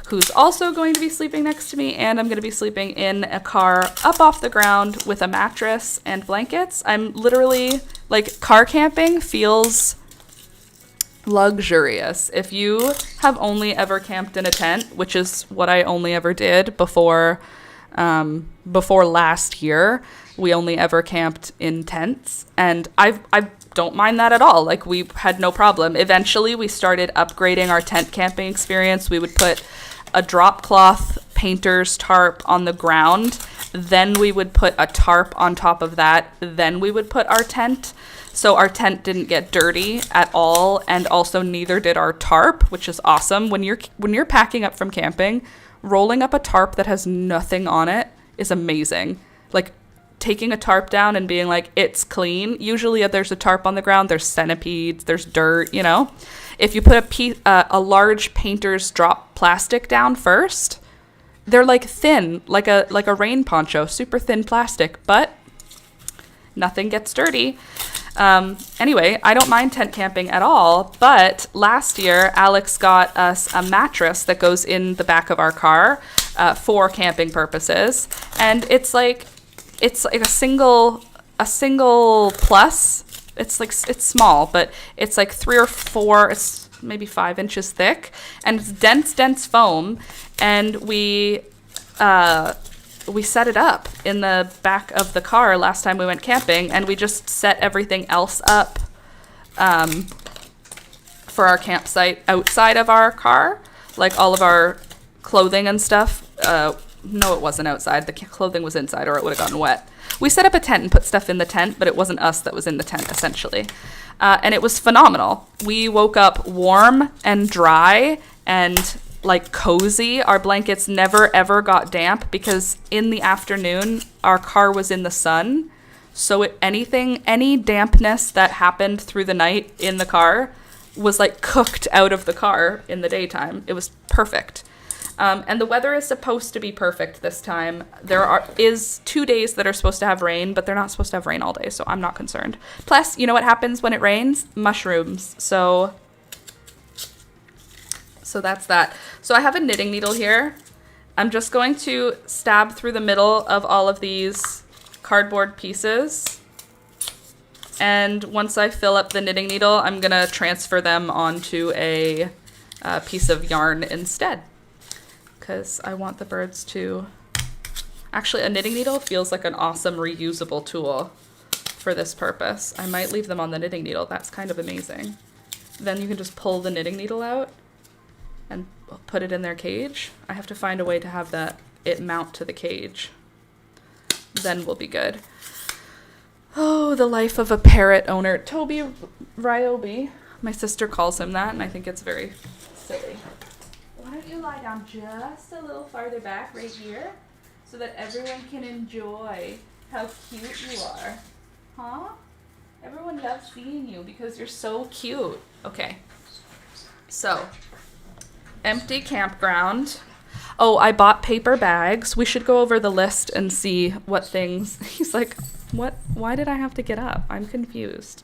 who's also going to be sleeping next to me, and I'm going to be sleeping in a car up off the ground with a mattress and blankets. I'm literally, like, car camping feels luxurious. If you have only ever camped in a tent, which is what I only ever did before last year, we only ever camped in tents, and I've don't mind that at all. Like, we had no problem. Eventually, we started upgrading our tent camping experience. We would put a drop cloth painter's tarp on the ground. Then we would put a tarp on top of that. Then we would put our tent. So our tent didn't get dirty at all, and also neither did our tarp, which is awesome. When you're packing up from camping, rolling up a tarp that has nothing on it is amazing. Like, taking a tarp down and being like, it's clean. Usually there's a tarp on the ground, there's centipedes, there's dirt, you know? If you put a large painter's drop plastic down first, they're like thin, like a rain poncho, super thin plastic, but nothing gets dirty. Anyway, I don't mind tent camping at all, but last year Alex got us a mattress that goes in the back of our car for camping purposes, and it's like a single plus. It's small, but it's like 3 or 4, it's maybe 5 inches thick, and it's dense foam, and we set it up in the back of the car last time we went camping, and we just set everything else up for our campsite outside of our car, like all of our clothing and stuff. No, it wasn't outside. The clothing was inside, or it would have gotten wet. We set up a tent and put stuff in the tent, but it wasn't us that was in the tent, essentially. And it was phenomenal. We woke up warm and dry and like cozy. Our blankets never ever got damp because in the afternoon our car was in the sun. So any dampness that happened through the night in the car was like cooked out of the car in the daytime. It was perfect. And the weather is supposed to be perfect this time. There is 2 days that are supposed to have rain, but they're not supposed to have rain all day, so I'm not concerned. Plus, you know what happens when it rains? Mushrooms. So that's that. So I have a knitting needle here. I'm just going to stab through the middle of all of these cardboard pieces. And once I fill up the knitting needle, I'm going to transfer them onto a piece of yarn instead. Because I want the birds to... Actually, a knitting needle feels like an awesome reusable tool for this purpose. I might leave them on the knitting needle. That's kind of amazing. Then you can just pull the knitting needle out and put it in their cage. I have to find a way to have it mount to the cage. Then we'll be good. Oh, the life of a parrot owner. Toby Ryobi. My sister calls him that, and I think it's very silly. Why don't you lie down just a little farther back right here so that everyone can enjoy how cute you are? Huh? Everyone loves seeing you because you're so cute. Okay. So, empty campground. Oh, I bought paper bags. We should go over the list and see what things... He's like, what? Why did I have to get up? I'm confused.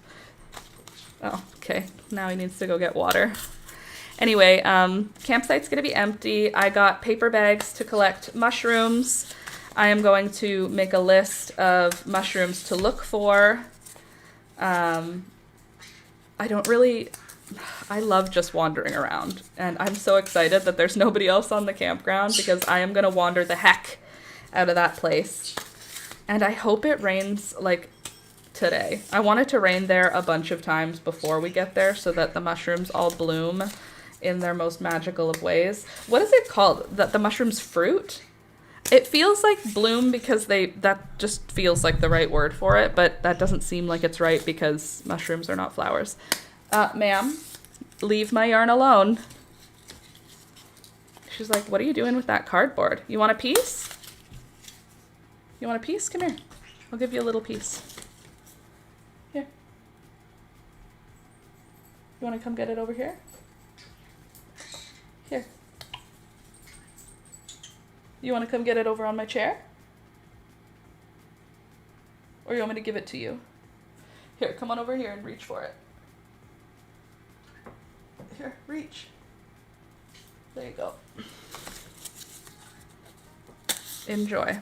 Oh, okay. Now he needs to go get water. Anyway, campsite's going to be empty. I got paper bags to collect mushrooms. I am going to make a list of mushrooms to look for. I love just wandering around. And I'm so excited that there's nobody else on the campground because I am going to wander the heck out of that place. And I hope it rains, like, today. I want it to rain there a bunch of times before we get there so that the mushrooms all bloom in their most magical of ways. What is it called? The mushroom's fruit? It feels like bloom because that just feels like the right word for it, but that doesn't seem like it's right because mushrooms are not flowers. Ma'am, leave my yarn alone. She's like, what are you doing with that cardboard? You want a piece? You want a piece? Come here. I'll give you a little piece. Here. You want to come get it over here? Here. You want to come get it over on my chair? Or you want me to give it to you? Here, come on over here and reach for it. Here, reach. There you go. Enjoy.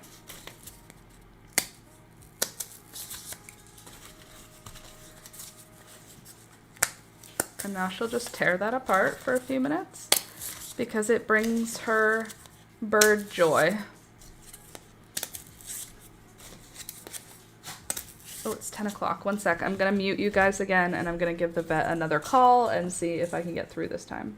And now she'll just tear that apart for a few minutes because it brings her bird joy. Oh, it's 10 o'clock. One sec. I'm gonna mute you guys again, and I'm gonna give the vet another call and see if I can get through this time.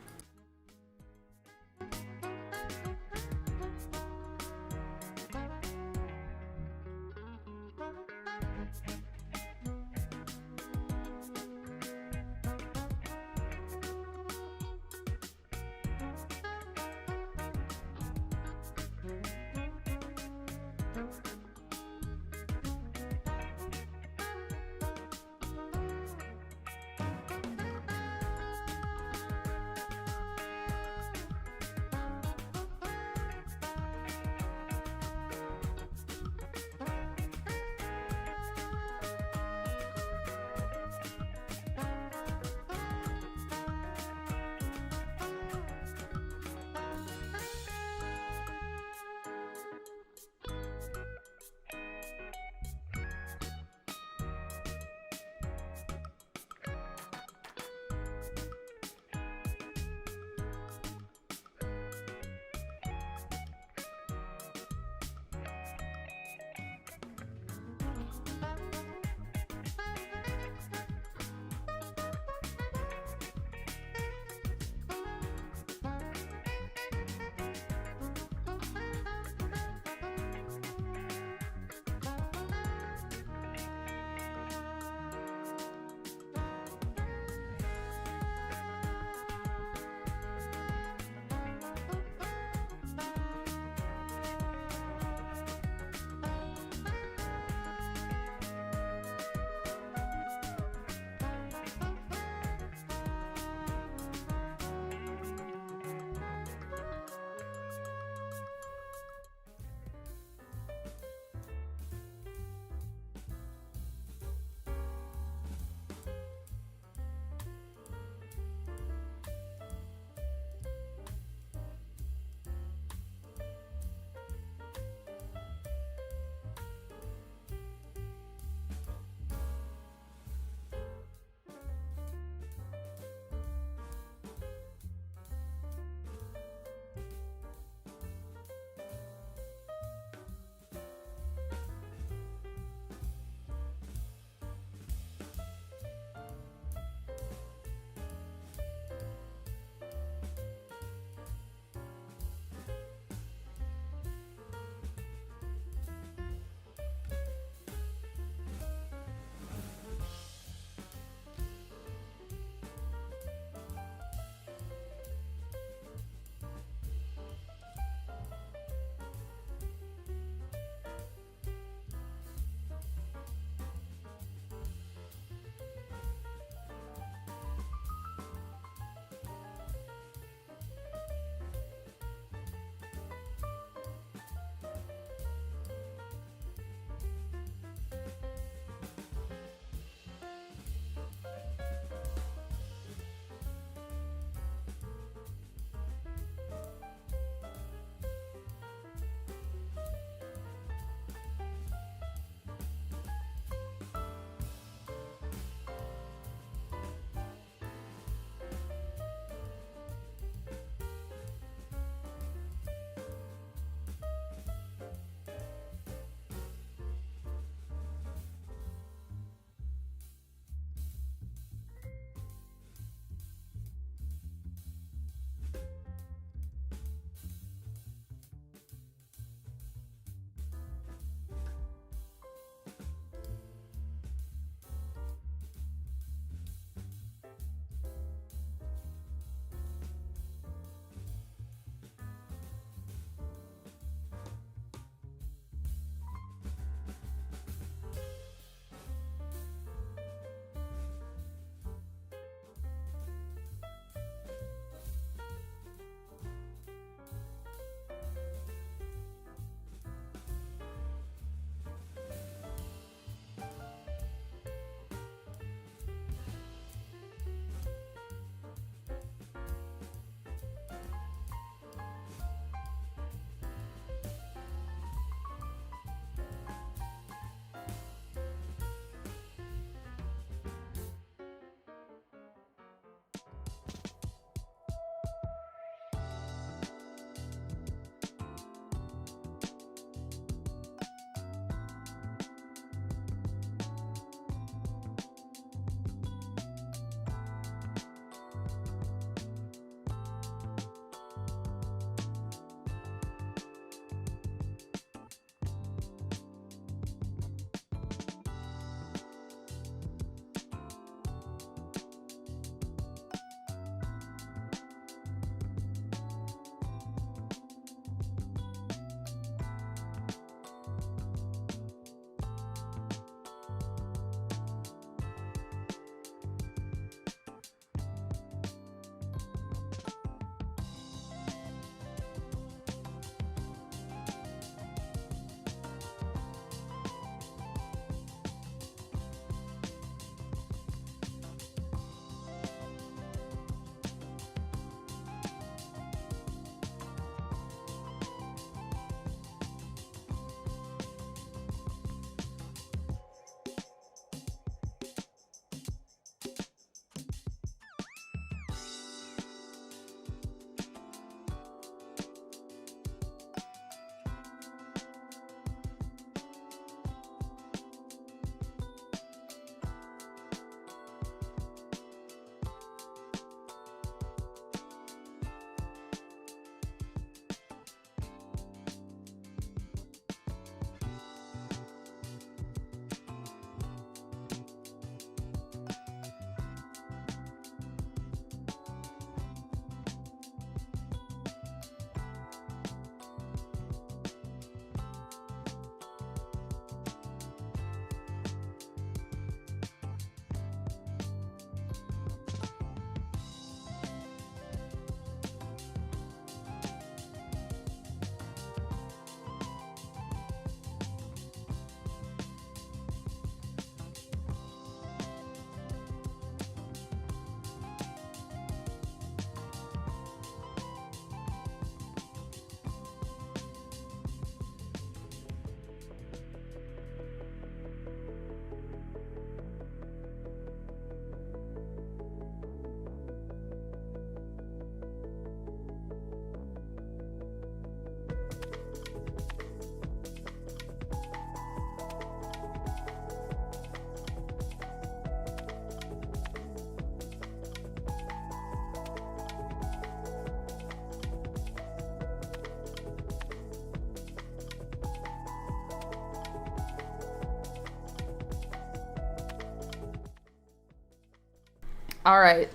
All right.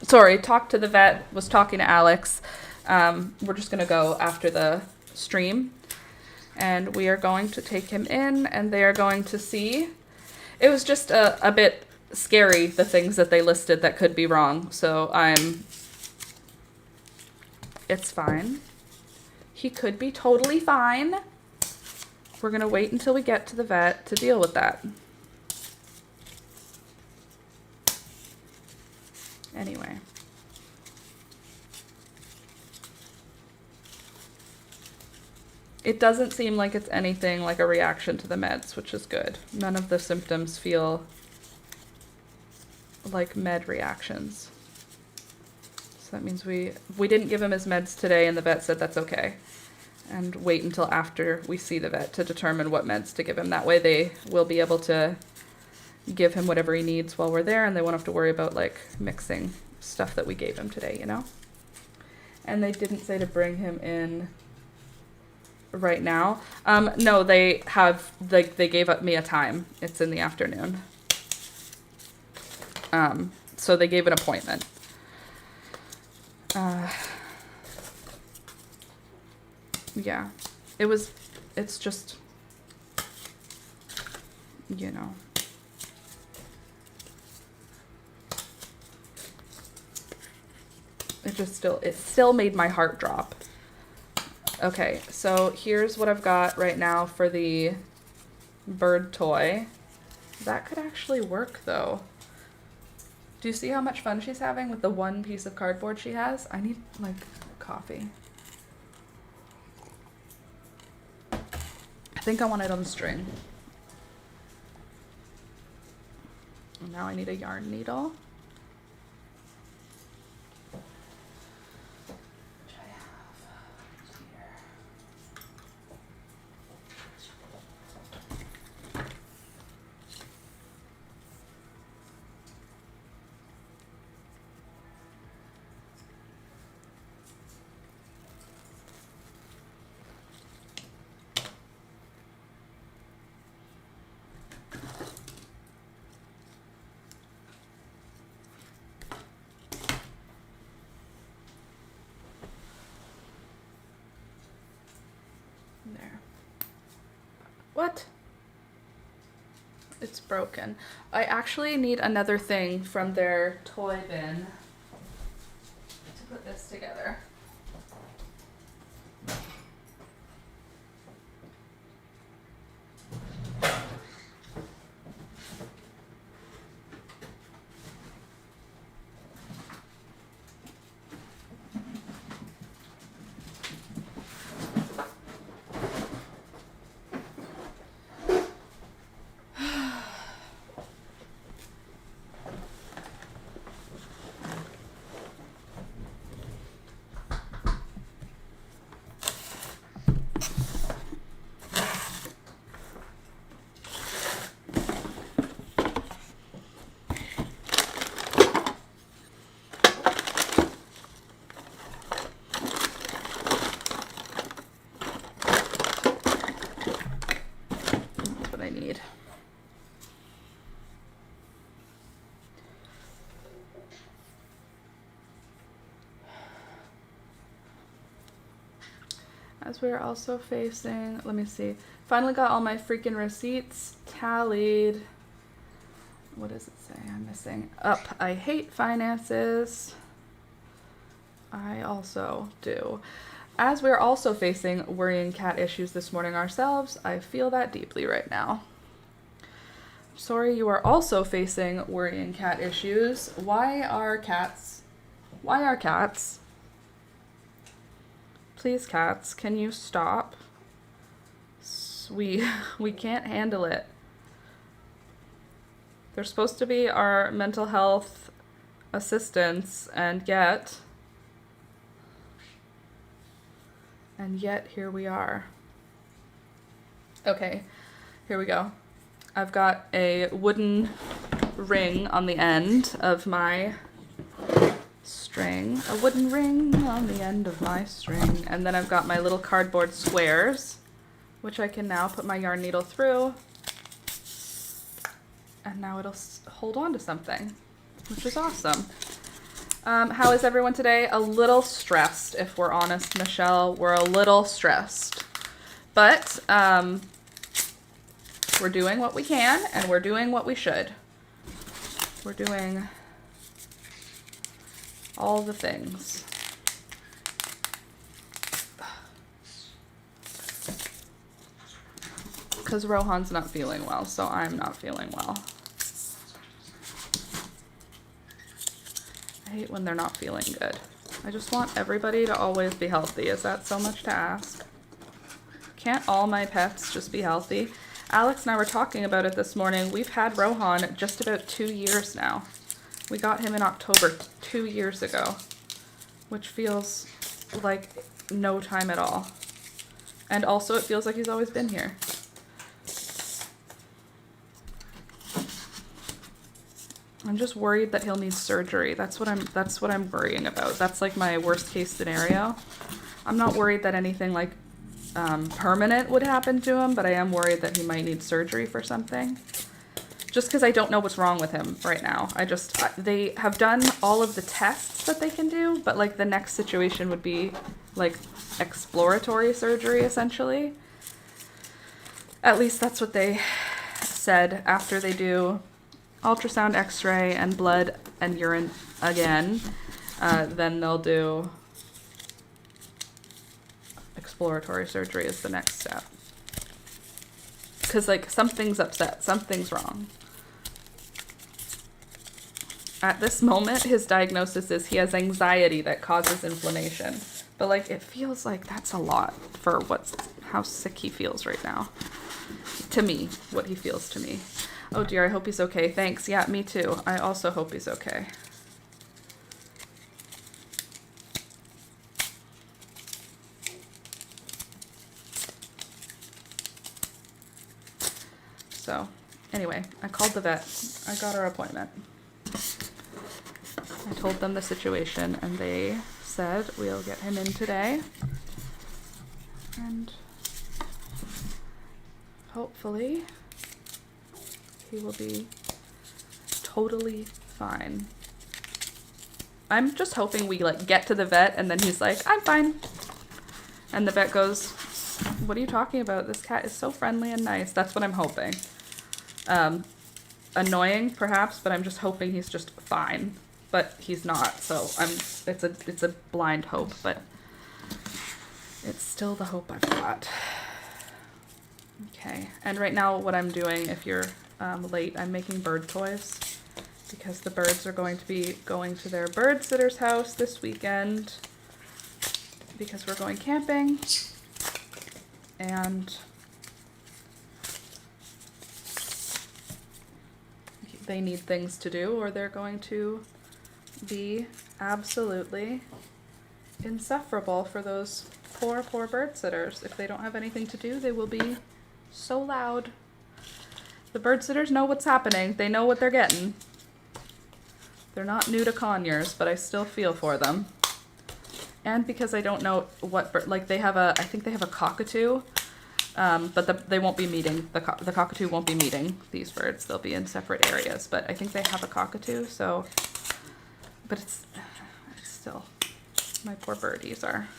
Sorry, talked to the vet, was talking to Alex. We're just going to go after the stream. And we are going to take him in, and they are going to see. It was just a bit scary, the things that they listed that could be wrong. So it's fine. He could be totally fine. We're going to wait until we get to the vet to deal with that. Anyway. It doesn't seem like it's anything like a reaction to the meds, which is good. None of the symptoms feel like med reactions. So that means we didn't give him his meds today, and the vet said that's okay. And wait until after we see the vet to determine what meds to give him. That way they will be able to give him whatever he needs while we're there, and they won't have to worry about like mixing stuff that we gave him today, you know? And they didn't say to bring him in right now. No, they gave me a time. It's in the afternoon. So they gave an appointment. Yeah, it's just, you know. It still made my heart drop. Okay, so here's what I've got right now for the bird toy. That could actually work though. Do you see how much fun she's having with the one piece of cardboard she has? I need like coffee. I think I want it on string. And now I need a yarn needle. There. What? It's broken. I actually need another thing from their toy bin to put this together. As we're also facing, let me see, finally got all my freaking receipts tallied. What does it say I'm missing? Up, I hate finances. I also do. As we're also facing worrying cat issues this morning ourselves, I feel that deeply right now. Sorry you are also facing worrying cat issues. Why are cats? Please, cats, can you stop? We can't handle it. They're supposed to be our mental health assistants, and yet here we are. Okay, here we go. I've got a wooden ring on the end of my string, a wooden ring on the end of my string, and then I've got my little cardboard squares, which I can now put my yarn needle through, and now it'll hold on to something. which is awesome. How is everyone today? A little stressed, if we're honest, Michelle. We're a little stressed. But we're doing what we can, and we're doing what we should. We're doing all the things. Because Rohan's not feeling well, so I'm not feeling well. I hate when they're not feeling good. I just want everybody to always be healthy. Is that so much to ask? Can't all my pets just be healthy? Alex and I were talking about it this morning. We've had Rohan just about 2 years now. We got him in October 2 years ago, which feels like no time at all. And also it feels like he's always been here. I'm just worried that he'll need surgery. That's what I'm worrying about. That's like my worst case scenario. I'm not worried that anything like permanent would happen to him, but I am worried that he might need surgery for something. Just because I don't know what's wrong with him right now. They have done all of the tests that they can do, but like the next situation would be like exploratory surgery essentially. At least that's what they said after they do ultrasound, x-ray, and blood and urine again. Then they'll do exploratory surgery as the next step. Because like something's upset, something's wrong. At this moment, his diagnosis is he has anxiety that causes inflammation. But like it feels like that's a lot for how sick he feels right now. To me, what he feels to me. Oh dear, I hope he's okay. Thanks. Yeah, me too. I also hope he's okay. So, anyway, I called the vet. I got our appointment. I told them the situation, and they said we'll get him in today. And hopefully he will be totally fine. I'm just hoping we like get to the vet and then he's like, I'm fine. And the vet goes, what are you talking about? This cat is so friendly and nice. That's what I'm hoping. Annoying perhaps, but I'm just hoping he's just fine. But he's not, so it's a blind hope, but it's still the hope I've got. Okay, and right now what I'm doing, if you're late, I'm making bird toys because the birds are going to be going to their bird sitter's house this weekend because we're going camping, and they need things to do or they're going to be absolutely insufferable for those poor bird sitters. If they don't have anything to do, they will be so loud. The bird sitters know what's happening. They know what they're getting. They're not new to Conyers, but I still feel for them. And because I don't know what bird, like I think they have a cockatoo, but they won't be meeting, the cockatoo won't be meeting these birds. They'll be in separate areas, but I think they have a cockatoo, so, but it's still, my poor birdies are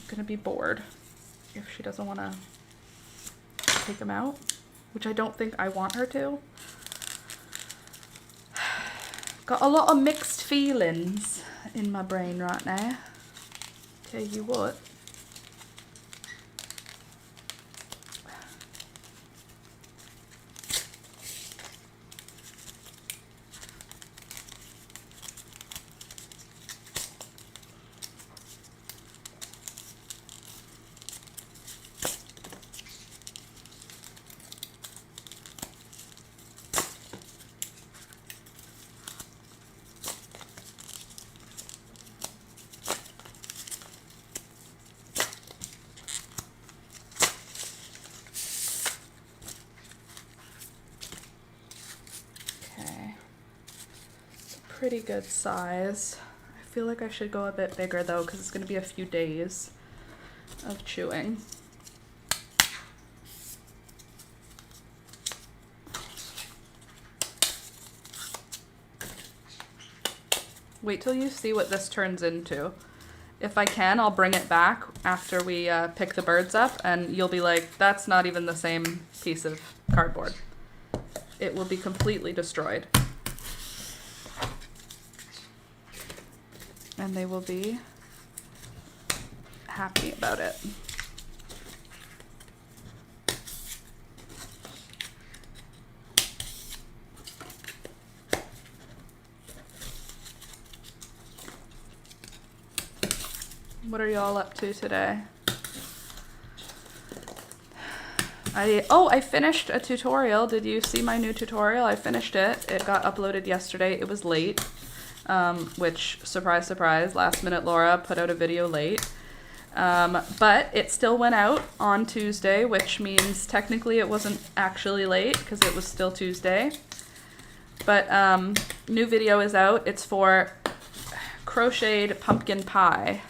gonna be bored if she doesn't want to take them out, which I don't think I want her to. Got a lot of mixed feelings in my brain right now. Tell you what. Pretty good size. I feel like I should go a bit bigger though, because it's going to be a few days of chewing. Wait till you see what this turns into. If I can, I'll bring it back after we pick the birds up, and you'll be like, that's not even the same piece of cardboard. It will be completely destroyed. And they will be happy about it. What are y'all up to today? I finished a tutorial. Did you see my new tutorial? I finished it. It got uploaded yesterday. It was late, which, surprise, surprise, last minute Laura put out a video late. But it still went out on Tuesday, which means technically it wasn't actually late because it was still Tuesday. But new video is out. It's for crocheted pumpkin pie.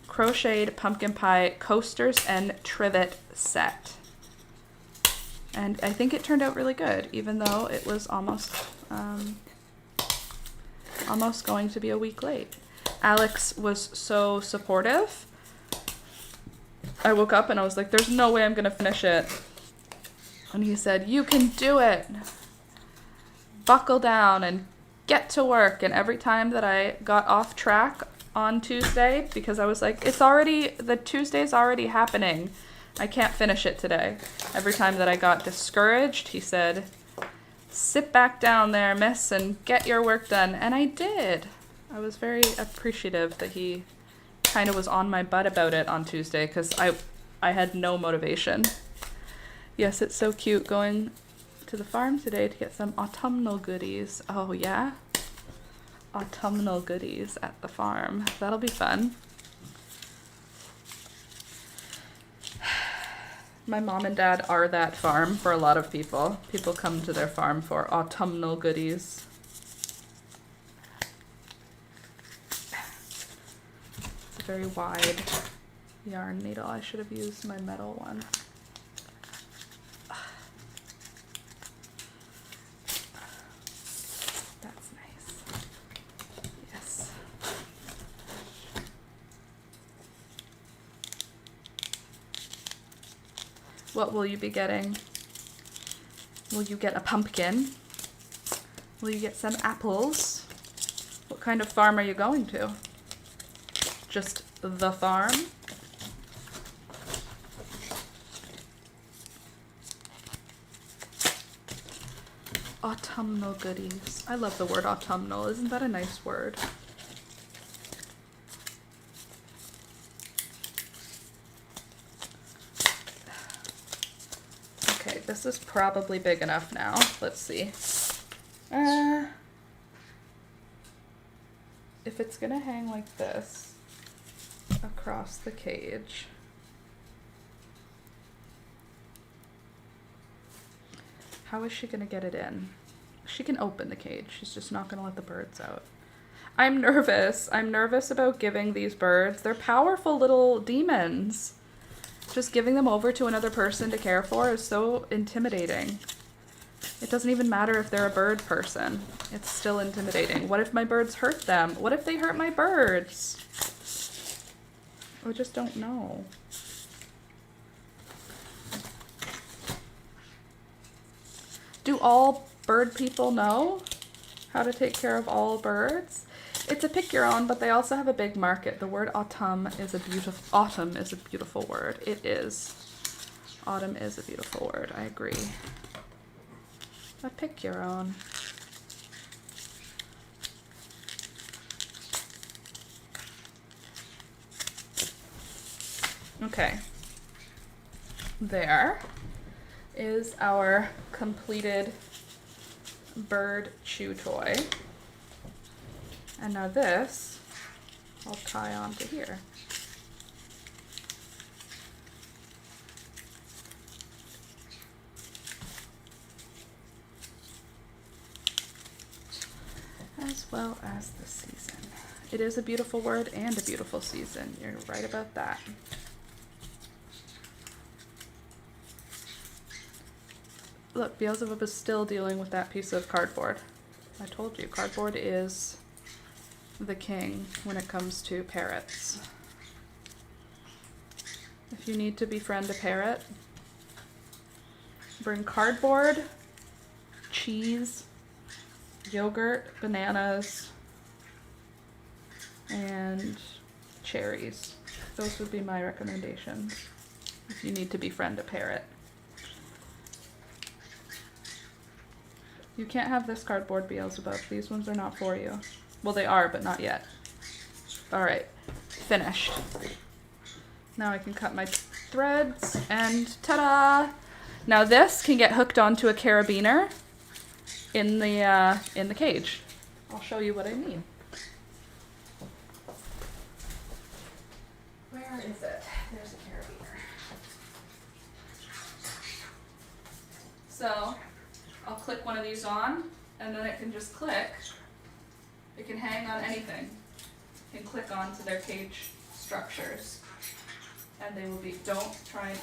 Crocheted pumpkin pie coasters and trivet set. And I think it turned out really good, even though it was almost going to be a week late. Alex was so supportive. I woke up and I was like, there's no way I'm gonna finish it. And he said, you can do it. Buckle down and get to work. And every time that I got off track on Tuesday, because I was like, the Tuesday's already happening. I can't finish it today. Every time that I got discouraged, he said, sit back down there, miss, and get your work done. And I did. I was very appreciative that he kind of was on my butt about it on Tuesday, because I had no motivation. Yes, it's so cute going to the farm today to get some autumnal goodies. Oh, yeah? Autumnal goodies at the farm. That'll be fun. My mom and dad are that farm for a lot of people. People come to their farm for autumnal goodies. It's a very wide yarn needle. I should have used my metal one. That's nice. Yes. What will you be getting? Will you get a pumpkin? Will you get some apples? What kind of farm are you going to? Just the farm? Autumnal goodies. I love the word autumnal. Isn't that a nice word? Okay, this is probably big enough now. Let's see. If it's gonna hang like this across the cage, how is she gonna get it in? She can open the cage. She's just not gonna let the birds out. I'm nervous. I'm nervous about giving these birds. They're powerful little demons. Just giving them over to another person to care for is so intimidating. It doesn't even matter if they're a bird person. It's still intimidating. What if my birds hurt them? What if they hurt my birds? I just don't know. Do all bird people know how to take care of all birds? It's a pick your own, but they also have a big market. The word autumn is a beautiful word. It is. Autumn is a beautiful word. I agree. But pick your own. Okay. There is our completed bird chew toy. And now this, I'll tie onto here. As well as the season. It is a beautiful word and a beautiful season. You're right about that. Look, Beelzebub is still dealing with that piece of cardboard. I told you, cardboard is the king when it comes to parrots. If you need to befriend a parrot, bring cardboard, cheese, yogurt, bananas, and cherries. Those would be my recommendations if you need to befriend a parrot. You can't have this cardboard, Beelzebub. These ones are not for you. Well, they are, but not yet. All right, finished. Now I can cut my threads, and ta-da! Now this can get hooked onto a carabiner in the cage. I'll show you what I mean. Where is it? There's a carabiner. So I'll click one of these on, and then it can just click. It can hang on anything. It can click onto their cage structures. And they will be, don't try and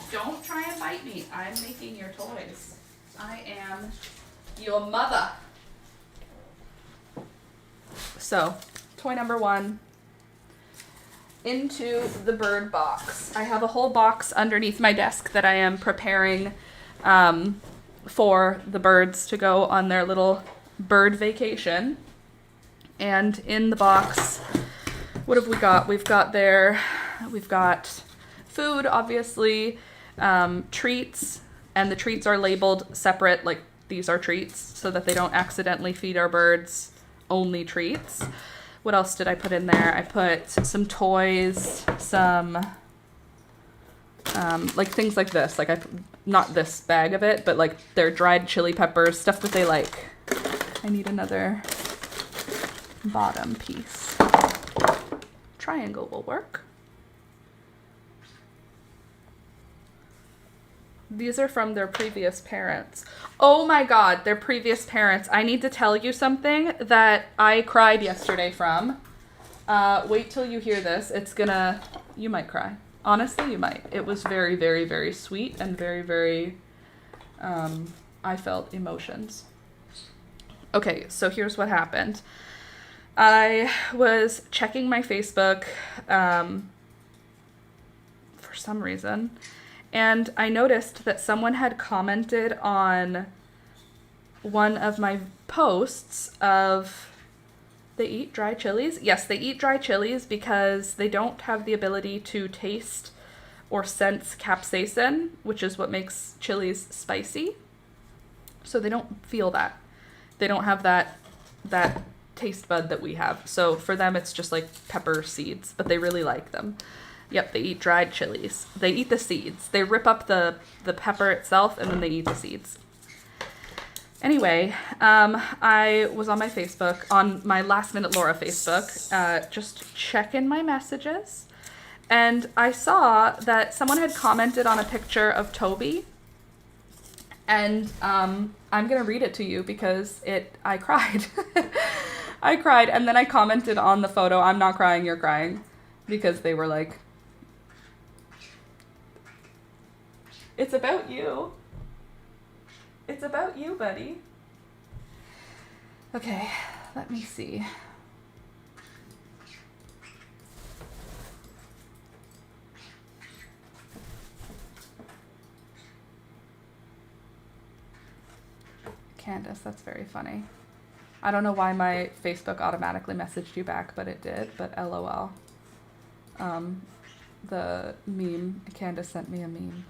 bite me. I'm making your toys. I am your mother. So, toy number 1, into the bird box. I have a whole box underneath my desk that I am preparing for the birds to go on their little bird vacation. And in the box, what have we got? We've got food, obviously, treats, and the treats are labeled separate, like these are treats, so that they don't accidentally feed our birds only treats. What else did I put in there? I put some toys, some, like things like this, like not this bag of it, but like their dried chili peppers, stuff that they like. I need another bottom piece. Triangle will work. These are from their previous parents. Oh my God, their previous parents. I need to tell you something that I cried yesterday from. Wait till you hear this. You might cry. Honestly, you might. It was very, very, very sweet and very, very, I felt emotions. Okay, so here's what happened. I was checking my Facebook for some reason, and I noticed that someone had commented on one of my posts of they eat dry chilies. Yes, they eat dry chilies because they don't have the ability to taste or sense capsaicin, which is what makes chilies spicy. So they don't feel that. They don't have that taste bud that we have. So for them, it's just like pepper seeds, but they really like them. Yep, they eat dried chilies. They eat the seeds. They rip up the pepper itself, and then they eat the seeds. Anyway, I was on my Facebook, on my Last Minute Laura Facebook, just checking my messages, and I saw that someone had commented on a picture of Toby, and I'm going to read it to you because I cried. I cried, and then I commented on the photo, "I'm not crying, you're crying," because they were like, "It's about you. It's about you, buddy." Okay, let me see. Candace, that's very funny. I don't know why my Facebook automatically messaged you back, but it did, but LOL. The meme, Candace sent me a meme.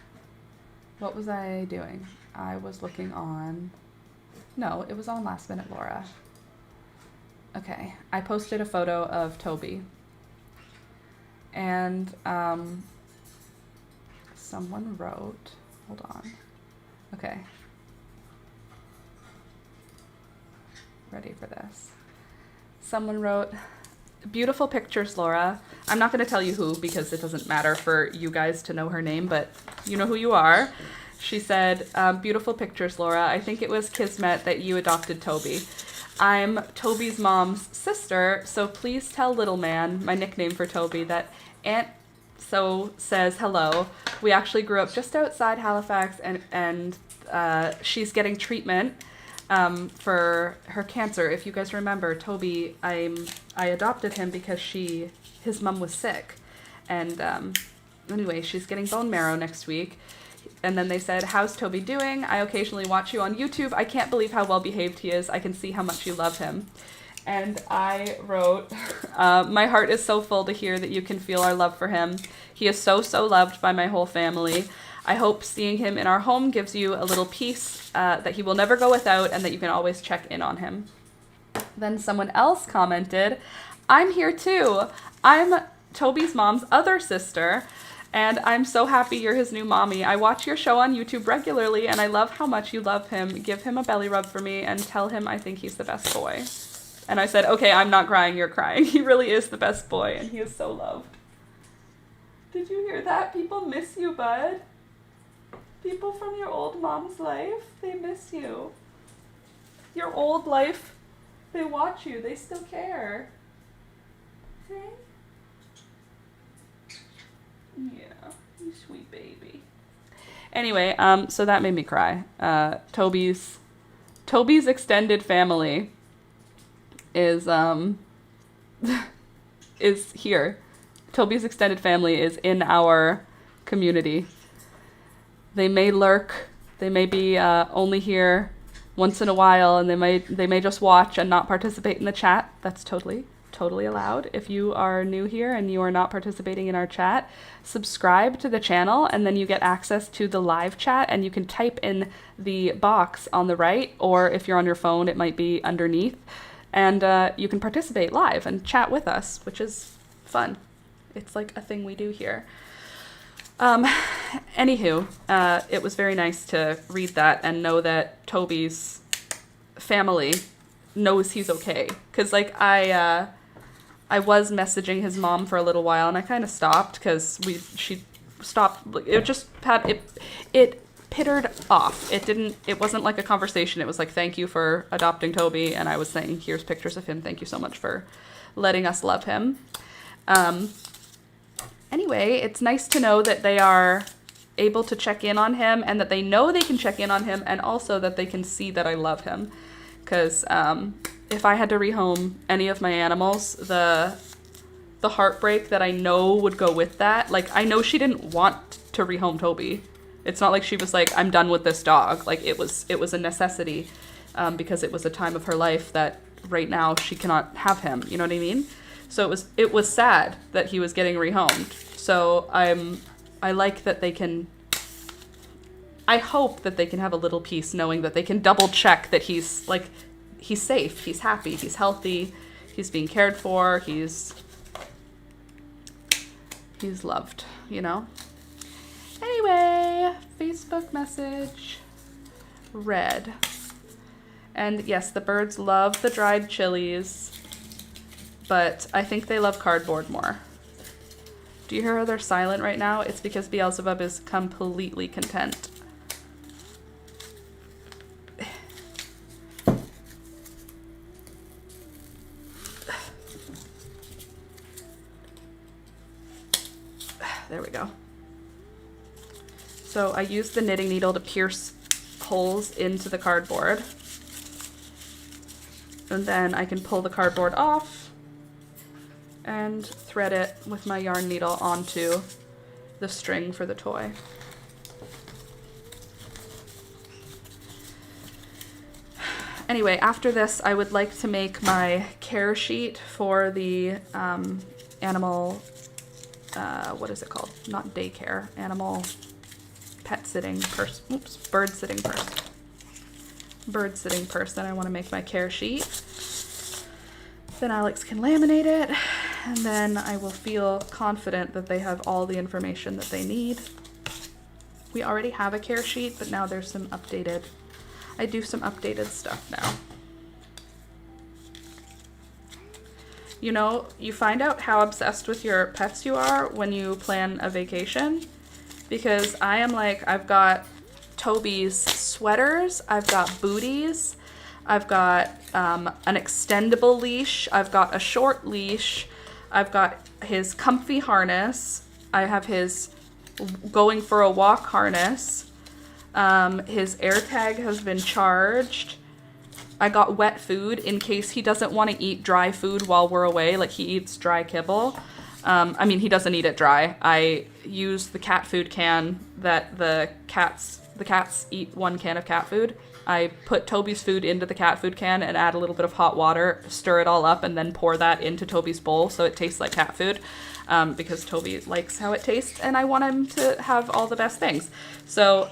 What was I doing? I was looking on, no, it was on Last Minute Laura. Okay, I posted a photo of Toby. And someone wrote, hold on. Okay. Ready for this. Someone wrote, "Beautiful pictures, Laura." I'm not going to tell you who because it doesn't matter for you guys to know her name, but you know who you are. She said, "Beautiful pictures, Laura. I think it was kismet that you adopted Toby. I'm Toby's mom's sister, so please tell little man," my nickname for Toby, "that Aunt So says hello. We actually grew up just outside Halifax, and she's getting treatment for her cancer. If you guys remember, Toby, I adopted him because his mom was sick. And anyway, she's getting bone marrow next week. And then they said, how's Toby doing? I occasionally watch you on YouTube. I can't believe how well behaved he is. I can see how much you love him. And I wrote, my heart is so full to hear that you can feel our love for him. He is so, so loved by my whole family. I hope seeing him in our home gives you a little peace that he will never go without and that you can always check in on him. Then someone else commented, I'm here too. I'm Toby's mom's other sister, and I'm so happy you're his new mommy. I watch your show on YouTube regularly, and I love how much you love him. Give him a belly rub for me and tell him I think he's the best boy. And I said, okay, I'm not crying, you're crying. He really is the best boy, and he is so loved. Did you hear that? People miss you, bud. People from your old mom's life, they miss you. Your old life, they watch you, they still care. Okay? Yeah, you sweet baby. Anyway, so that made me cry. Toby's extended family is here. Toby's extended family is in our community. They may lurk, they may be only here once in a while, and they may just watch and not participate in the chat. That's totally allowed. If you are new here and you are not participating in our chat, subscribe to the channel, and then you get access to the live chat, and you can type in the box on the right, or if you're on your phone, it might be underneath, and you can participate live and chat with us, which is fun. It's like a thing we do here. Anywho, it was very nice to read that and know that Toby's family knows he's okay. Cause like I was messaging his mom for a little while, and I kind of stopped cause she stopped. It just it pittered off. It wasn't like a conversation. It was like, thank you for adopting Toby. And I was saying, here's pictures of him. Thank you so much for letting us love him. Anyway, it's nice to know that they are able to check in on him, and that they know they can check in on him, and also that they can see that I love him. Because if I had to rehome any of my animals, the heartbreak that I know would go with that, like I know she didn't want to rehome Toby. It's not like she was like, I'm done with this dog. Like it was a necessity because it was a time of her life that right now she cannot have him. You know what I mean? So it was sad that he was getting rehomed. So I like that they can, I hope that they can have a little peace knowing that they can double check that he's safe, he's happy, he's healthy, he's being cared for, he's loved, you know? Anyway, Facebook message read. And yes, the birds love the dried chilies, but I think they love cardboard more. Do you hear how they're silent right now? It's because Beelzebub is completely content. There we go. So I used the knitting needle to pierce holes into the cardboard. And then I can pull the cardboard off and thread it with my yarn needle onto the string for the toy. Anyway, after this, I would like to make my care sheet for the animal, what is it called? Not daycare, animal pet sitting person. Oops, bird sitting person. Bird sitting person. I want to make my care sheet. Then Alex can laminate it, and then I will feel confident that they have all the information that they need. We already have a care sheet, but now there's some updated, I do some updated stuff now. You know, you find out how obsessed with your pets you are when you plan a vacation, because I am like, I've got Toby's sweaters, I've got booties, I've got an extendable leash, I've got a short leash, I've got his comfy harness, I have his going for a walk harness, his AirTag has been charged, I got wet food in case he doesn't want to eat dry food while we're away. Like, he eats dry kibble. I mean, he doesn't eat it dry. I use the cat food can that the cats eat 1 can of cat food. I put Toby's food into the cat food can and add a little bit of hot water, stir it all up, and then pour that into Toby's bowl so it tastes like cat food, because Toby likes how it tastes and I want him to have all the best things. So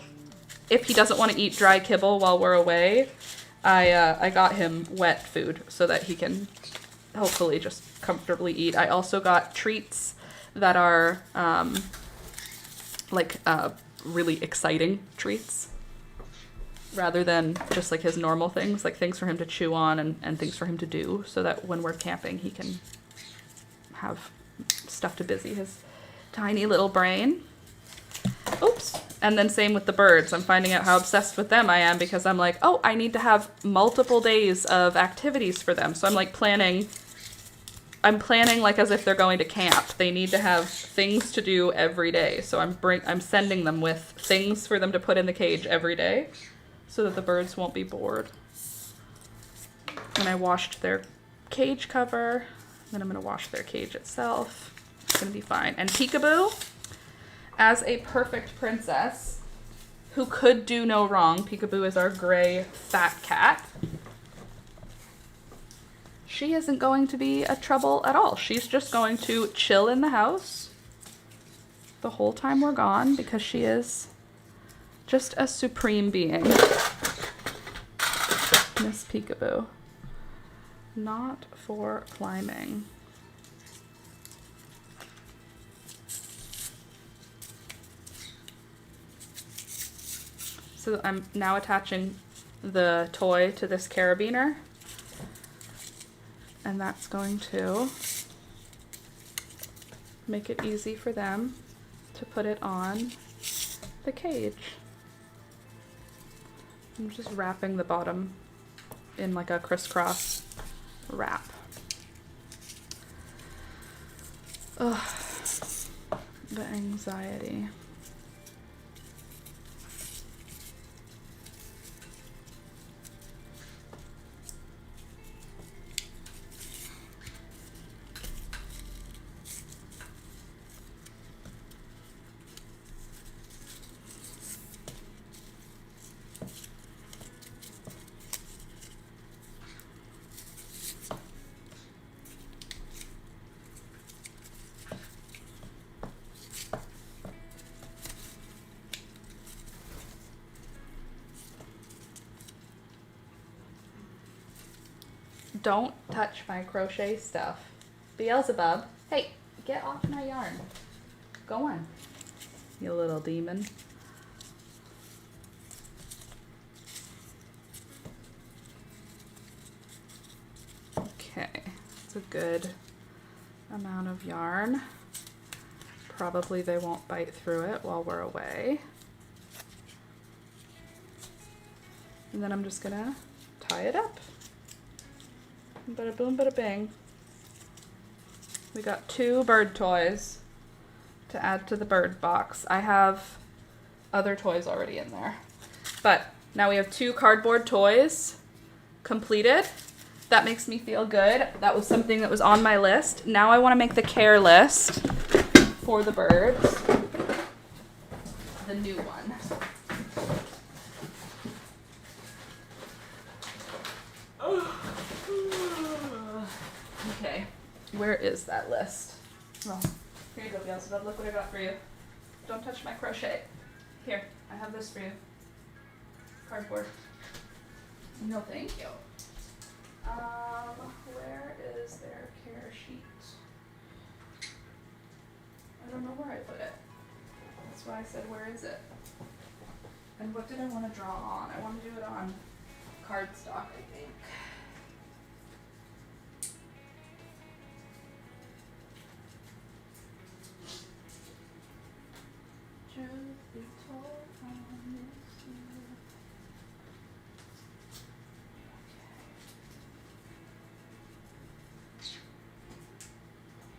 if he doesn't want to eat dry kibble while we're away, I got him wet food so that he can hopefully just comfortably eat. I also got treats that are really exciting treats rather than just like his normal things, like things for him to chew on and things for him to do, so that when we're camping he can have stuff to busy his tiny little brain. Oops. And then same with the birds. I'm finding out how obsessed with them I am, because I'm like, oh, I need to have multiple days of activities for them. So I'm like planning like as if they're going to camp. They need to have things to do every day. So I'm sending them with things for them to put in the cage every day so that the birds won't be bored. And I washed their cage cover. Then I'm going to wash their cage itself. It's going to be fine. And Peekaboo, as a perfect princess who could do no wrong, Peekaboo is our gray fat cat. She isn't going to be a trouble at all. She's just going to chill in the house the whole time we're gone, because she is just a supreme being. Miss Peekaboo. Not for climbing. So I'm now attaching the toy to this carabiner, and that's going to make it easy for them to put it on the cage. I'm just wrapping the bottom in like a crisscross wrap. Ugh, the anxiety. Don't touch my crochet stuff. Beelzebub, hey, get off my yarn. Go on, you little demon. Okay, it's a good amount of yarn. Probably they won't bite through it while we're away. And then I'm just gonna tie it up. Bada boom, bada bing. We got 2 bird toys to add to the bird box. I have other toys already in there. But now we have 2 cardboard toys completed. That makes me feel good. That was something that was on my list. Now I want to make the care list for the birds. The new one. Okay, where is that list? Well, here you go, Beelzebub. Look what I got for you. Don't touch my crochet. Here, I have this for you. Cardboard. No, thank you. Where is their care sheet? I don't know where I put it. That's why I said, where is it? And what did I want to draw on? I want to do it on cardstock, I think. Truth be told, I miss you.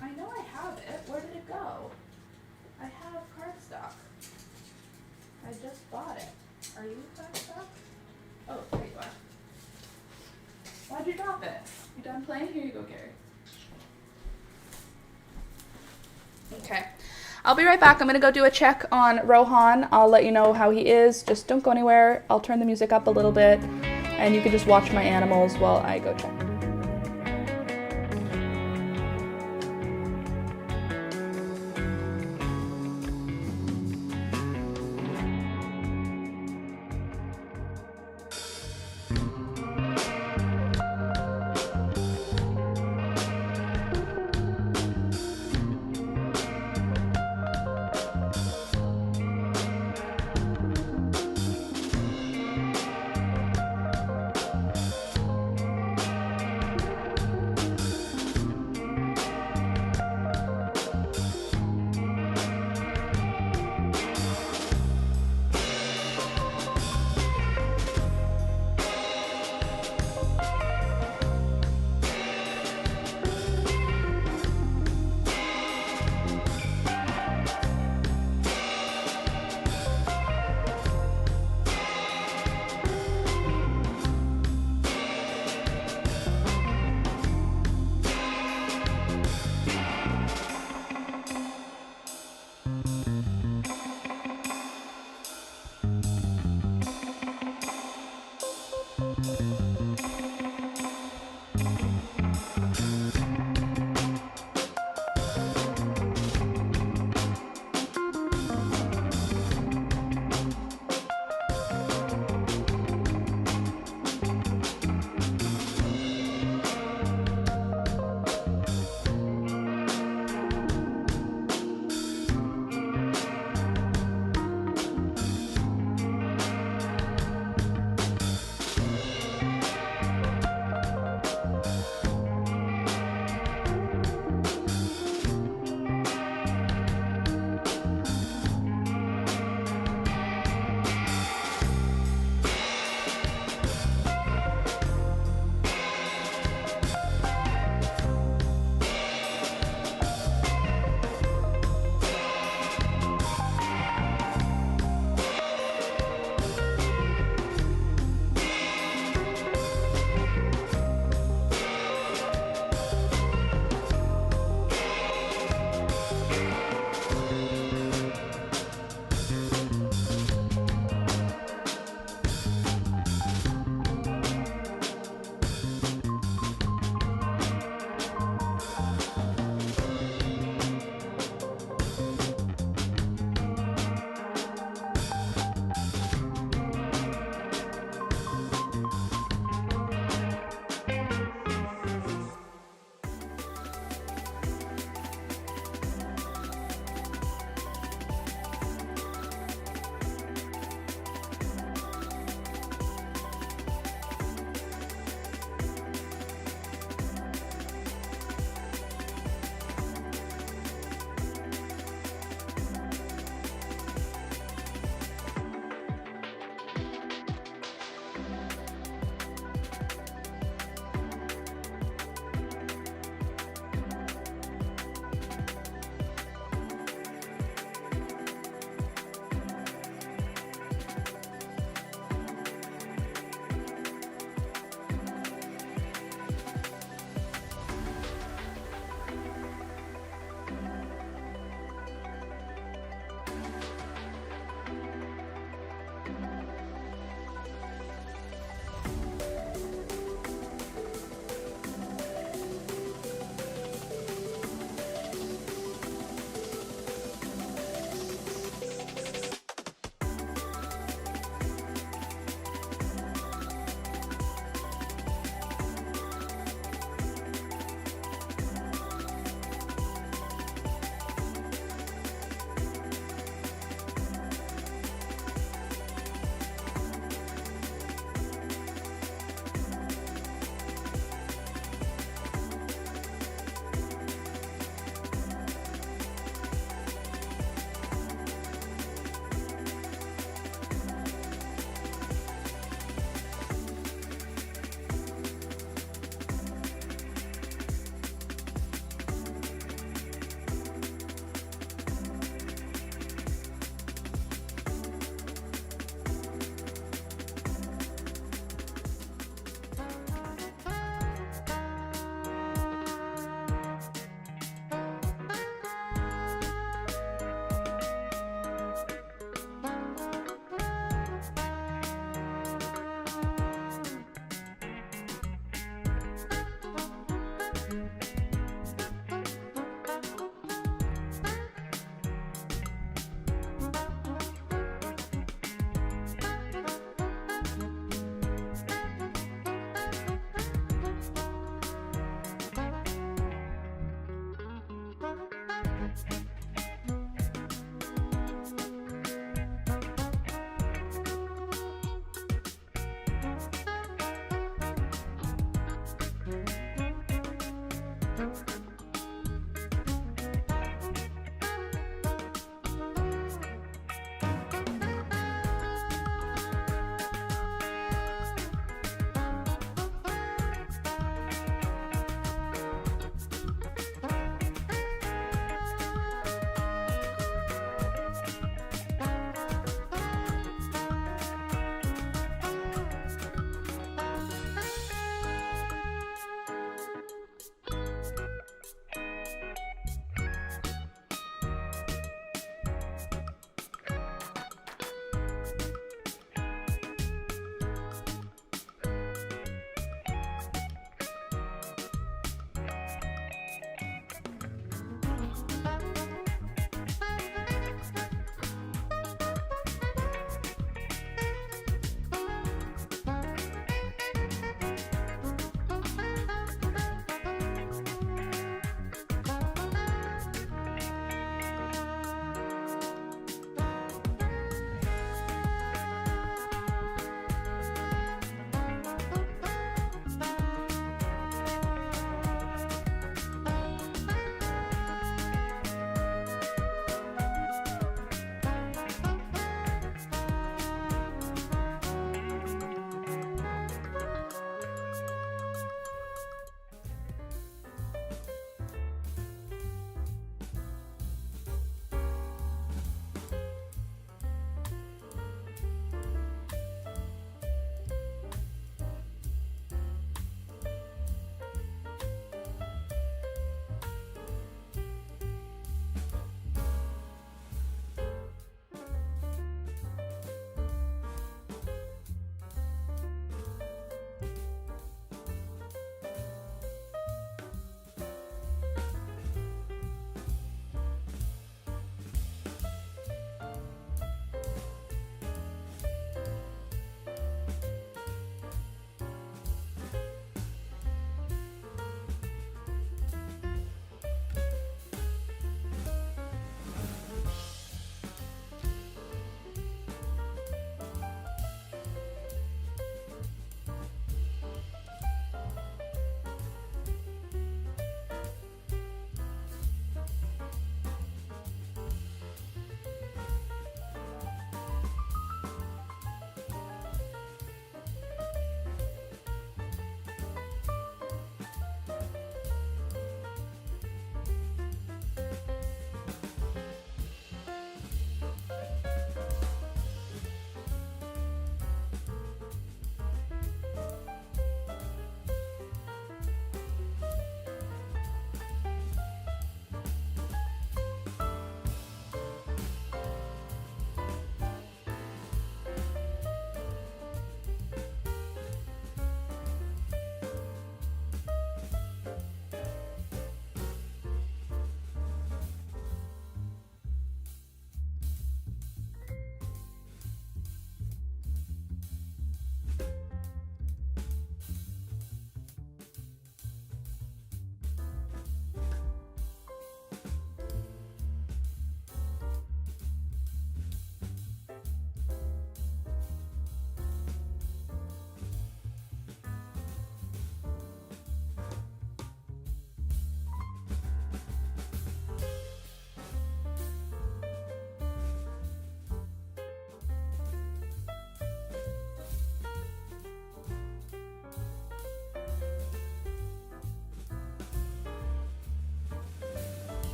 I know I have it. Where did it go? I have cardstock. I just bought it. Are you cardstock? Oh, there you are. How'd you drop it? You done playing? Here you go, Gary. Okay. I'll be right back. I'm going to go do a check on Rohan. I'll let you know how he is. Just don't go anywhere. I'll turn the music up a little bit, and you can just watch my animals while I go check.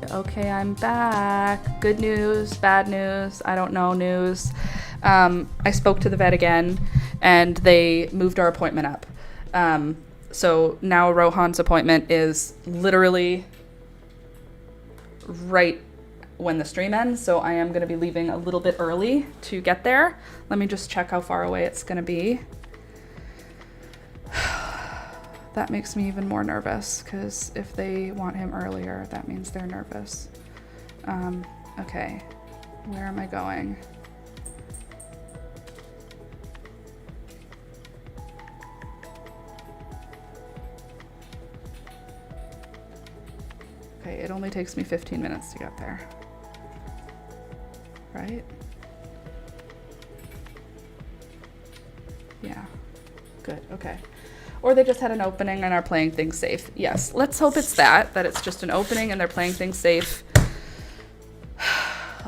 Okay, I'm back. Good news, bad news, I don't know news. I spoke to the vet again, and they moved our appointment up. So now Rohan's appointment is literally right when the stream ends, so I am going to be leaving a little bit early to get there. Let me just check how far away it's going to be. That makes me even more nervous, because if they want him earlier, that means they're nervous. Okay, where am I going? Okay, it only takes me 15 minutes to get there. Right? Yeah, good, okay. Or they just had an opening and are playing things safe. Yes, let's hope it's that it's just an opening and they're playing things safe.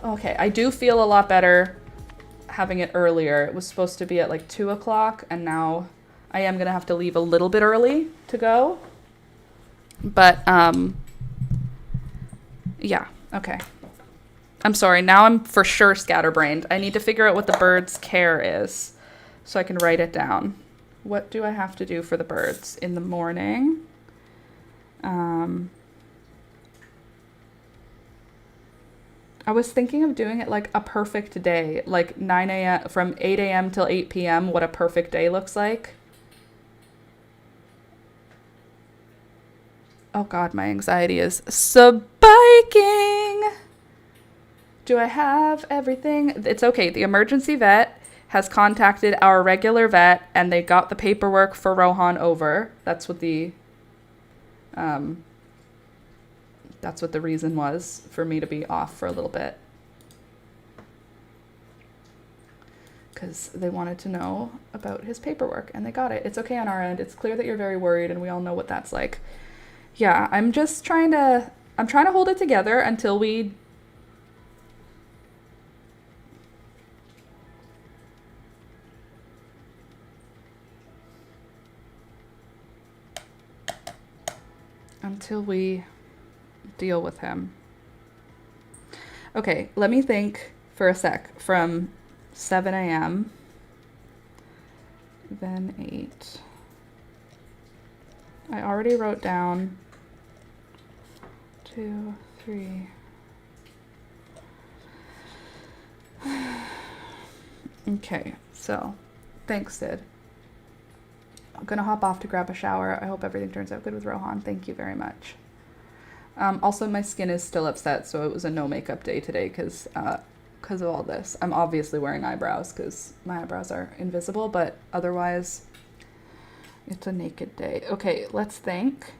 Okay, I do feel a lot better having it earlier. It was supposed to be at like 2 o'clock, and now I am gonna have to leave a little bit early to go. But, yeah, okay. I'm sorry, now I'm for sure scatterbrained. I need to figure out what the bird's care is so I can write it down. What do I have to do for the birds in the morning? I was thinking of doing it like a perfect day, like 9 a.m. from 8 a.m. till 8 p.m. What a perfect day looks like. Oh God, my anxiety is spiking. Do I have everything? It's okay. The emergency vet has contacted our regular vet, and they got the paperwork for Rohan over. That's what the reason was for me to be off for a little bit. Because they wanted to know about his paperwork, and they got it. It's okay on our end. It's clear that you're very worried, and we all know what that's like. Yeah, I'm trying to hold it together until we deal with him. Okay, let me think for a sec. From 7 a.m. then 8. I already wrote down 2, 3. Okay, so thanks, Sid. I'm gonna hop off to grab a shower. I hope everything turns out good with Rohan. Thank you very much. Also, my skin is still upset, so it was a no makeup day today because of all this. I'm obviously wearing eyebrows because my eyebrows are invisible, but otherwise, it's a naked day. Okay, let's think.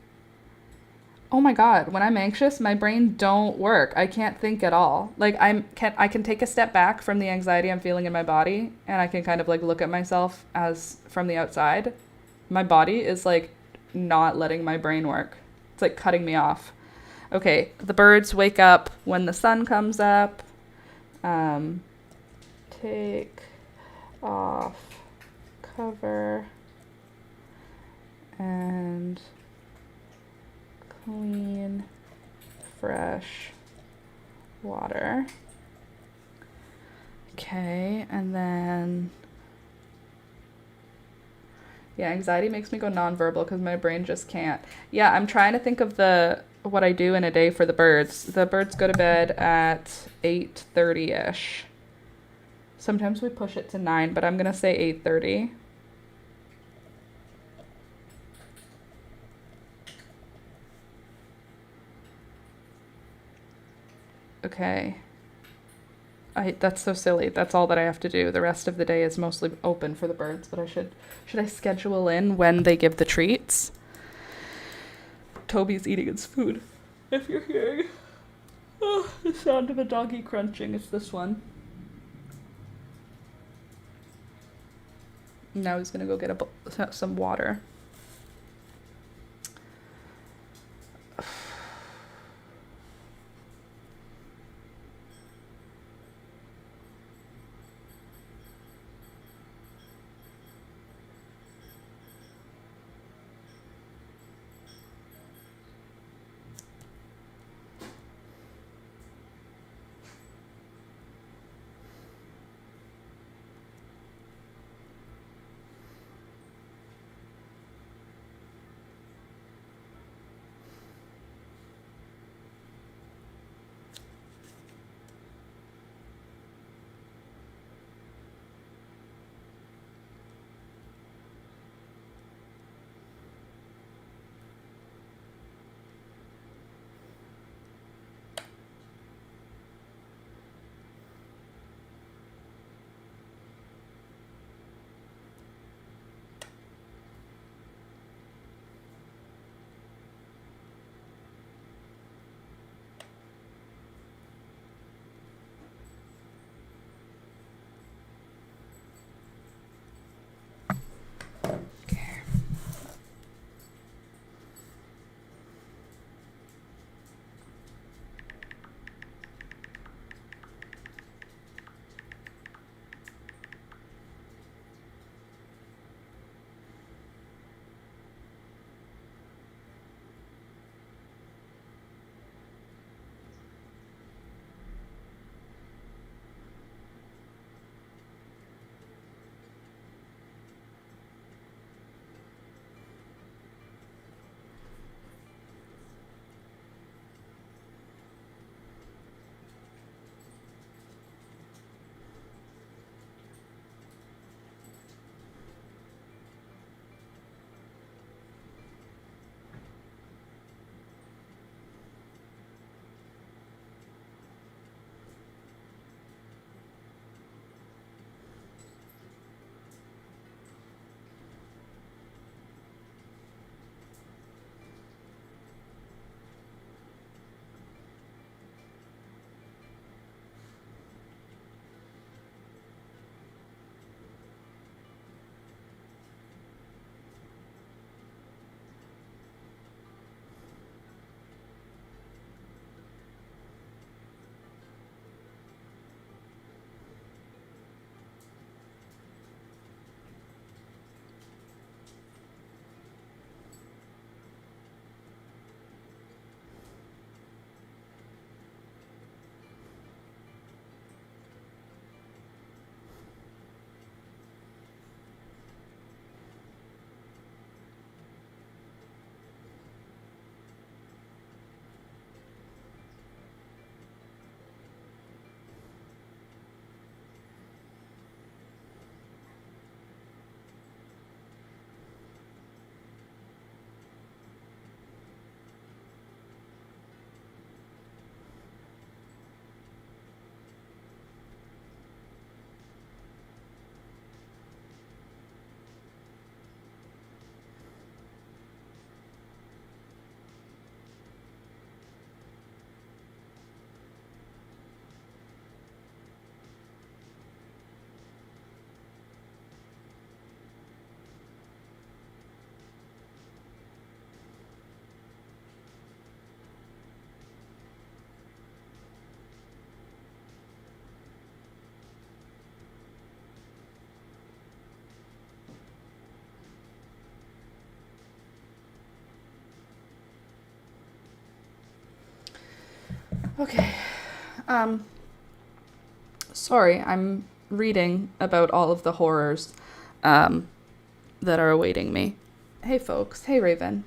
Oh my God, when I'm anxious, my brain don't work. I can't think at all. Like I can take a step back from the anxiety I'm feeling in my body, and I can kind of like look at myself as from the outside. My body is like not letting my brain work. It's like cutting me off. Okay, the birds wake up when the sun comes up. Take off cover and clean, fresh water. Okay, and then yeah, anxiety makes me go nonverbal because my brain just can't. Yeah, I'm trying to think of what I do in a day for the birds. The birds go to bed at 8:30-ish. Sometimes we push it to 9, but I'm gonna say 8:30. Okay. That's so silly. That's all that I have to do. The rest of the day is mostly open for the birds, but should I schedule in when they give the treats? Toby's eating his food. If you're hearing the sound of a doggy crunching, it's this one. Now he's gonna go get some water. Okay. Sorry, I'm reading about all of the horrors that are awaiting me. Hey, folks. Hey, Raven.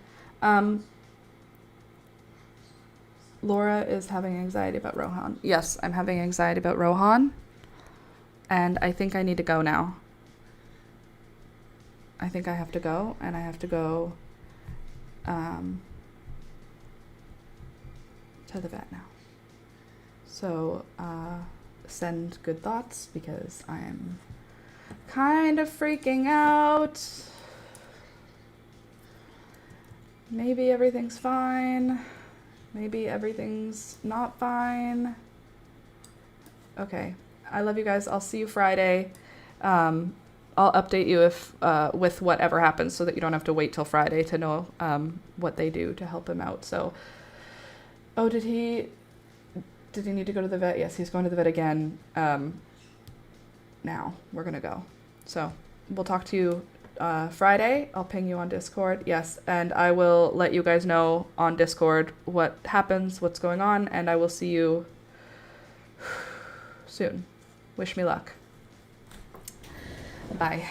Laura is having anxiety about Rohan. Yes, I'm having anxiety about Rohan. And I think I need to go now. I think I have to go, and I have to go to the vet now. So, send good thoughts because I'm kind of freaking out. Maybe everything's fine. Maybe everything's not fine. Okay. I love you guys. I'll see you Friday. I'll update you if with whatever happens so that you don't have to wait till Friday to know what they do to help him out. So, oh, did he need to go to the vet? Yes, he's going to the vet again. Now we're going to go. So we'll talk to you Friday. I'll ping you on Discord. Yes, and I will let you guys know on Discord what happens, what's going on, and I will see you soon. Wish me luck. Bye.